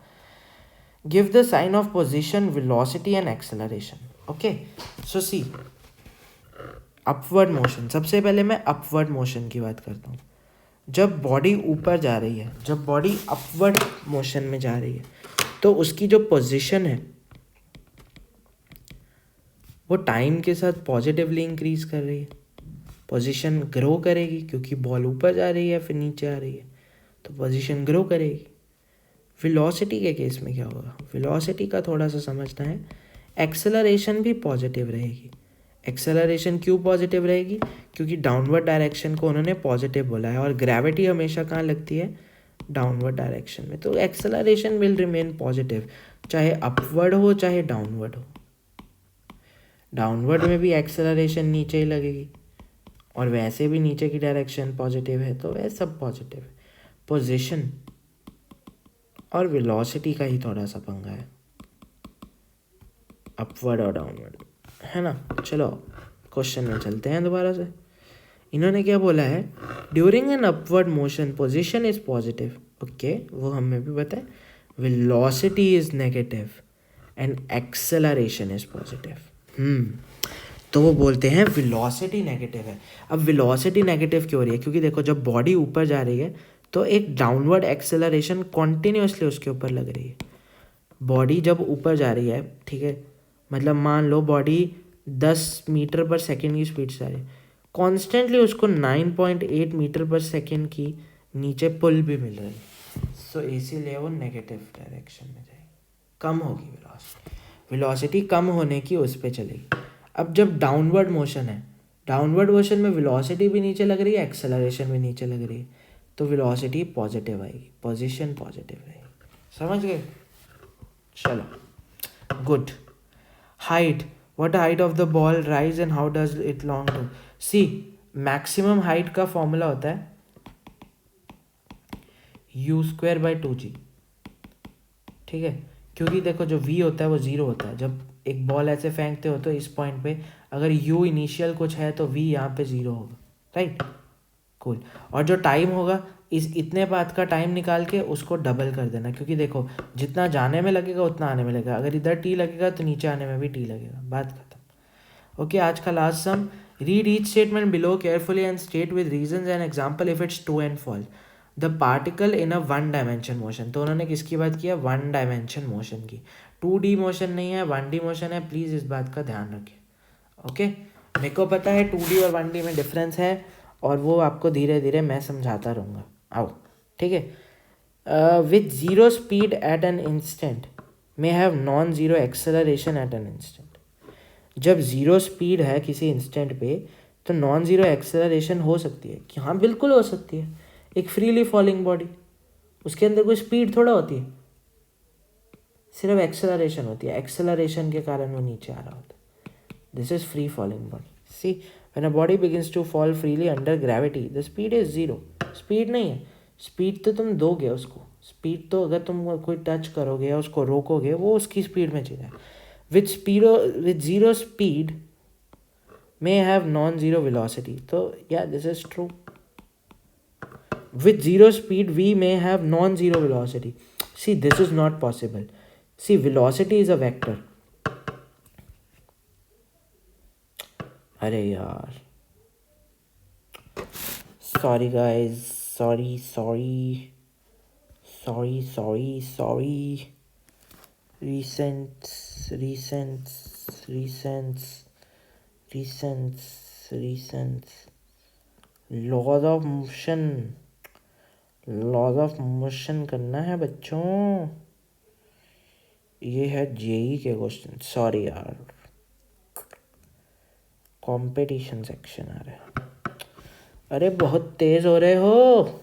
Give the sign of position, velocity and acceleration. Okay, so see, upward motion, सबसे पहले मैं अपवर्ड मोशन की बात करता हूँ। जब बॉडी ऊपर जा रही है, जब बॉडी अपवर्ड मोशन में जा रही है, तो उसकी जो पोजीशन है वो टाइम के साथ पॉजिटिवली इंक्रीज कर रही है। पोजीशन ग्रो करेगी क्योंकि बॉल ऊपर जा रही है फिर नीचे आ रही है, तो पोजीशन ग्रो करेगी। वेलोसिटी के केस में क्या होगा, वेलोसिटी का थोड़ा सा समझना है। एक्सेलरेशन भी पॉजिटिव रहेगी। एक्सेलरेशन क्यों पॉजिटिव रहेगी, क्योंकि डाउनवर्ड डायरेक्शन को उन्होंने पॉजिटिव बोला है और ग्रेविटी हमेशा कहाँ लगती है, डाउनवर्ड डायरेक्शन में। तो एक्सेलरेशन विल रिमेन पॉजिटिव, चाहे अपवर्ड हो चाहे डाउनवर्ड हो। डाउनवर्ड में भी एक्सेलरेशन नीचे ही लगेगी और वैसे भी नीचे की डायरेक्शन पॉजिटिव है, तो वह सब पॉजिटिव है। पोजीशन और वेलोसिटी का ही थोड़ा सा पंगा है, अपवर्ड और डाउनवर्ड, है ना। चलो क्वेश्चन में चलते हैं दोबारा से। इन्होंने क्या बोला है, during an upward motion position is positive. Okay, वो हमें भी पता है। Velocity is negative and acceleration is positive. तो वो बोलते हैं वेलोसिटी नेगेटिव है। अब वेलोसिटी नेगेटिव क्यों हो रही है, क्योंकि देखो जब बॉडी ऊपर जा रही है तो एक डाउनवर्ड एक्सेलरेशन कॉन्टिन्यूसली उसके ऊपर लग रही है। बॉडी जब ऊपर जा रही है, ठीक है, मतलब मान लो बॉडी 10 मीटर पर सेकेंड की स्पीड से आ रही है, कॉन्स्टेंटली उसको 9.8 मीटर पर सेकेंड की नीचे पुल भी मिल रही है। सो इसीलिए वो नेगेटिव डायरेक्शन में जाएगी, कम होगी वेलोसिटी। वेलोसिटी कम होने की उस पर चलेगी। अब जब डाउनवर्ड मोशन है, डाउनवर्ड मोशन में वेलोसिटी भी नीचे लग रही है, एक्सेलरेशन भी नीचे लग रही है, तो वेलोसिटी पॉजिटिव आएगी, पोजीशन पॉजिटिव रहेगी। समझ गए? चलो, good. Height, what height of the ball rise and how does it long to? See, maximum height का फॉर्मूला होता है u²/2g, ठीक है, क्योंकि देखो जो v होता है वो 0 होता है। जब एक बॉल ऐसे फेंकते हो तो इस पॉइंट पे अगर u इनिशियल कुछ है तो v यहाँ पे 0 होगा, राइट, कूल। और जो टाइम होगा, इस इतने पाथ का टाइम निकाल के उसको डबल कर देना, क्योंकि देखो जितना जाने में लगेगा उतना आने में लगेगा। अगर इधर टी लगेगा तो नीचे आने में भी टी लगेगा, बात खत्म। ओके, आज का last sum, read each statement below carefully and state with reasons and example if it's true and false. The particle in a one dimension motion. तो उन्होंने किसकी बात किया, वन डायमेंशन मोशन की। 2D मोशन नहीं है, 1D मोशन है, please इस बात का ध्यान रखें। ओके, मेरे को पता है 2D और 1D में डिफरेंस है और वो आपको धीरे धीरे मैं समझाता रहूँगा, आओ, ठीक है। With zero speed at an instant may have non zero acceleration at an instant. जब ज़ीरो स्पीड है किसी इंस्टेंट पे तो नॉन ज़ीरो एक्सेलरेशन हो सकती है, कि हाँ बिल्कुल हो सकती है। एक फ्रीली फॉलिंग बॉडी, उसके अंदर कोई स्पीड थोड़ा होती है, सिर्फ एक्सेलरेशन होती है। एक्सेलरेशन के कारण वो नीचे आ रहा होता है। This is free falling body. See, when a body begins to fall freely under gravity the speed is zero. Speed नहीं है, स्पीड तो तुम दोगे उसको, स्पीड तो अगर तुम कोई टच करोगे या उसको रोकोगे वो उसकी स्पीड में चलेगा। With zero speed may have non-zero velocity. So yeah, this is true. With zero speed we may have non-zero velocity. See, this is not possible. See, velocity is a vector. अरे यार, sorry guys, sorry sorry sorry sorry sorry. recents recents recents recents recents laws of motion, laws of motion करना है बच्चों। ये है JEE के question, sorry यार, competition section आ रहा है। अरे बहुत तेज हो रहे हो,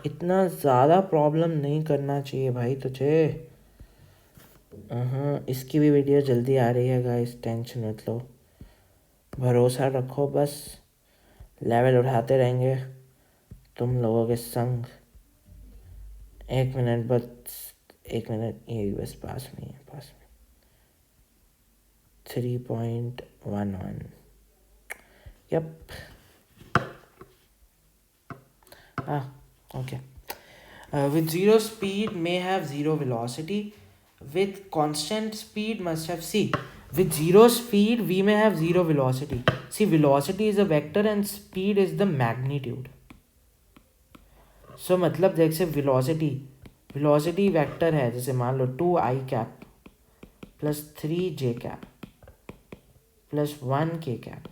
इतना ज़्यादा प्रॉब्लम नहीं करना चाहिए भाई तुझे। हाँ, इसकी भी वीडियो जल्दी आ रही है गाइस, टेंशन मत लो, भरोसा रखो, बस लेवल उठाते रहेंगे तुम लोगों के संग। 1 मिनट बस, 1 मिनट, ये बस पास में है, पास में। 3.11, yup. Okay. With zero speed may have zero velocity. With constant speed must have, see, with zero speed we may have zero velocity. See, velocity is a vector and speed is the magnitude. So मतलब जैसे velocity vector है, जैसे मान लो 2i cap plus 3j cap plus 1k cap,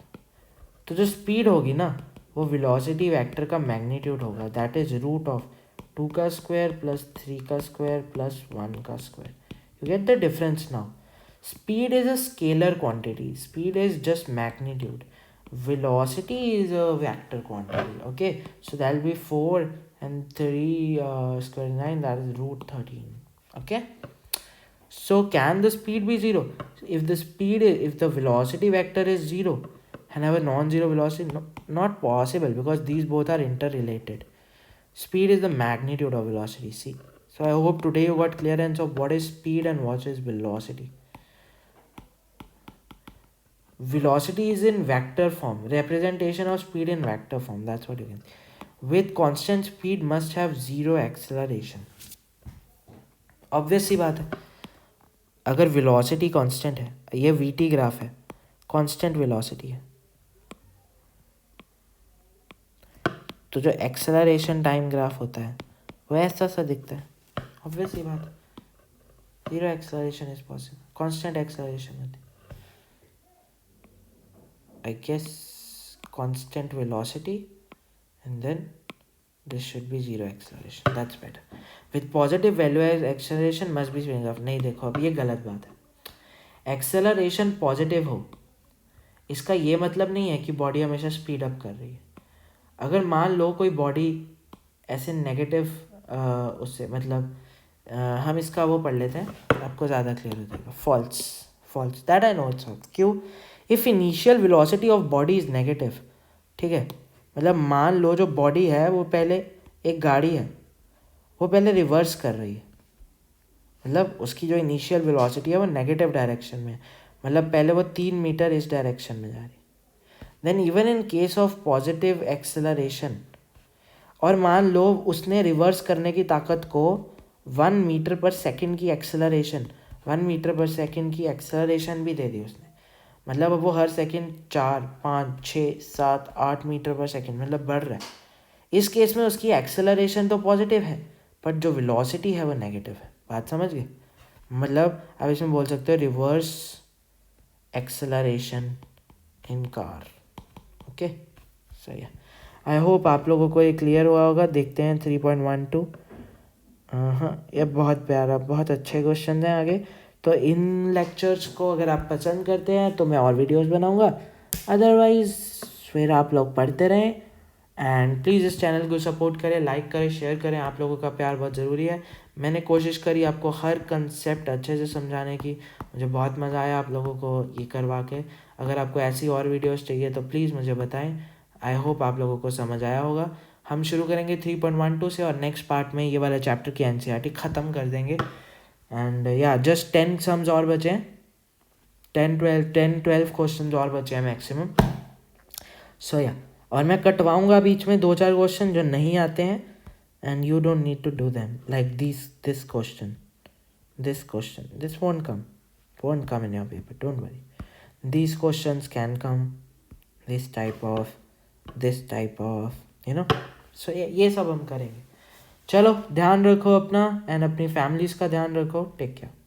तो जो speed होगी ना वो वेलोसिटी वेक्टर का मैग्नीट्यूड होगा, दैट इज रूट ऑफ 2 का स्क्वायर प्लस 3 का स्क्वायर प्लस 1 का square. You get the difference now. Speed is a scalar quantity, speed is just magnitude, velocity is a vector quantity. Okay, so that will be 4 and 3 square 9, that is root 13. Okay, so can the speed be zero? If the speed is, if the velocity vector is zero and have a non-zero velocity, no, not possible, because these both are interrelated. Speed is the magnitude of velocity. See, so I hope today you got clearance of what is speed and what is velocity. Velocity is in vector form, representation of speed in vector form, that's what you can. With constant speed must have zero acceleration. Obvious सी बात है, अगर velocity constant है, ये vt graph है, constant velocity है, तो जो acceleration time graph होता है वो ऐसा सा दिखता है। ऑब्वियस ही बात, zero acceleration is possible, constant acceleration होती है। I guess constant velocity and then this should be zero acceleration, that's better. With positive value acceleration must be speed off, नहीं देखो अब ये गलत बात है। एक्सेलरेशन पॉजिटिव हो इसका ये मतलब नहीं है कि बॉडी हमेशा स्पीड अप कर रही है। अगर मान लो कोई बॉडी ऐसे नेगेटिव उससे मतलब हम इसका वो पढ़ लेते हैं, आपको ज़्यादा क्लियर हो जाएगा। False that I know it's false. क्यों? If initial velocity of body is negative, ठीक है, मतलब मान लो जो बॉडी है वो पहले, एक गाड़ी है वो पहले रिवर्स कर रही है, मतलब उसकी जो इनिशियल वेलोसिटी है वो नेगेटिव डायरेक्शन में, मतलब पहले वो 3 मीटर इस डायरेक्शन में जा रही है। Then even in case of positive acceleration, और मान लो उसने रिवर्स करने की ताकत को 1 मीटर पर सेकंड की एक्सेलरेशन, 1 मीटर पर सेकंड की एक्सेलरेशन भी दे दी उसने, मतलब अब वो हर सेकंड 4, 5, 6, 7, 8 मीटर पर सेकंड मतलब बढ़ रहा है। इस केस में उसकी एक्सेलरेशन तो पॉजिटिव है बट जो वेलोसिटी है वो नेगेटिव है। बात समझ गए? मतलब आप इसमें बोल सकते हो reverse acceleration in car. Okay, सही है। आई होप आप लोगों को ये क्लियर हुआ होगा। देखते हैं 3.12। हाँ, ये बहुत प्यारा, बहुत अच्छे क्वेश्चन हैं आगे। तो इन लेक्चर्स को अगर आप पसंद करते हैं तो मैं और वीडियोस बनाऊंगा, अदरवाइज़ फिर आप लोग पढ़ते रहें। एंड प्लीज़ इस चैनल को सपोर्ट करें, लाइक करें, शेयर करें, आप लोगों का प्यार बहुत ज़रूरी है। मैंने कोशिश करी आपको हर कंसेप्ट अच्छे से समझाने की, मुझे बहुत मज़ा आया आप लोगों को ये करवा के। अगर आपको ऐसी और वीडियोस चाहिए तो प्लीज़ मुझे बताएं। आई होप आप लोगों को समझ आया होगा। हम शुरू करेंगे 3.12 से और नेक्स्ट पार्ट में ये वाला चैप्टर की एनसीईआरटी ख़त्म कर देंगे। एंड या जस्ट 10 सम्स और बचे हैं, 10-12 क्वेश्चन और बचे हैं मैक्सिमम। सो या, और मैं कटवाऊँगा बीच में 2-4 क्वेश्चन जो नहीं आते हैं, and you don't need to do them like this question, this won't come in your paper, don't worry. these questions can come, this type of you know. So ये सब हम करेंगे. चलो ध्यान रखो अपना, एंड अपनी फैमिलीज का ध्यान रखो. Take care.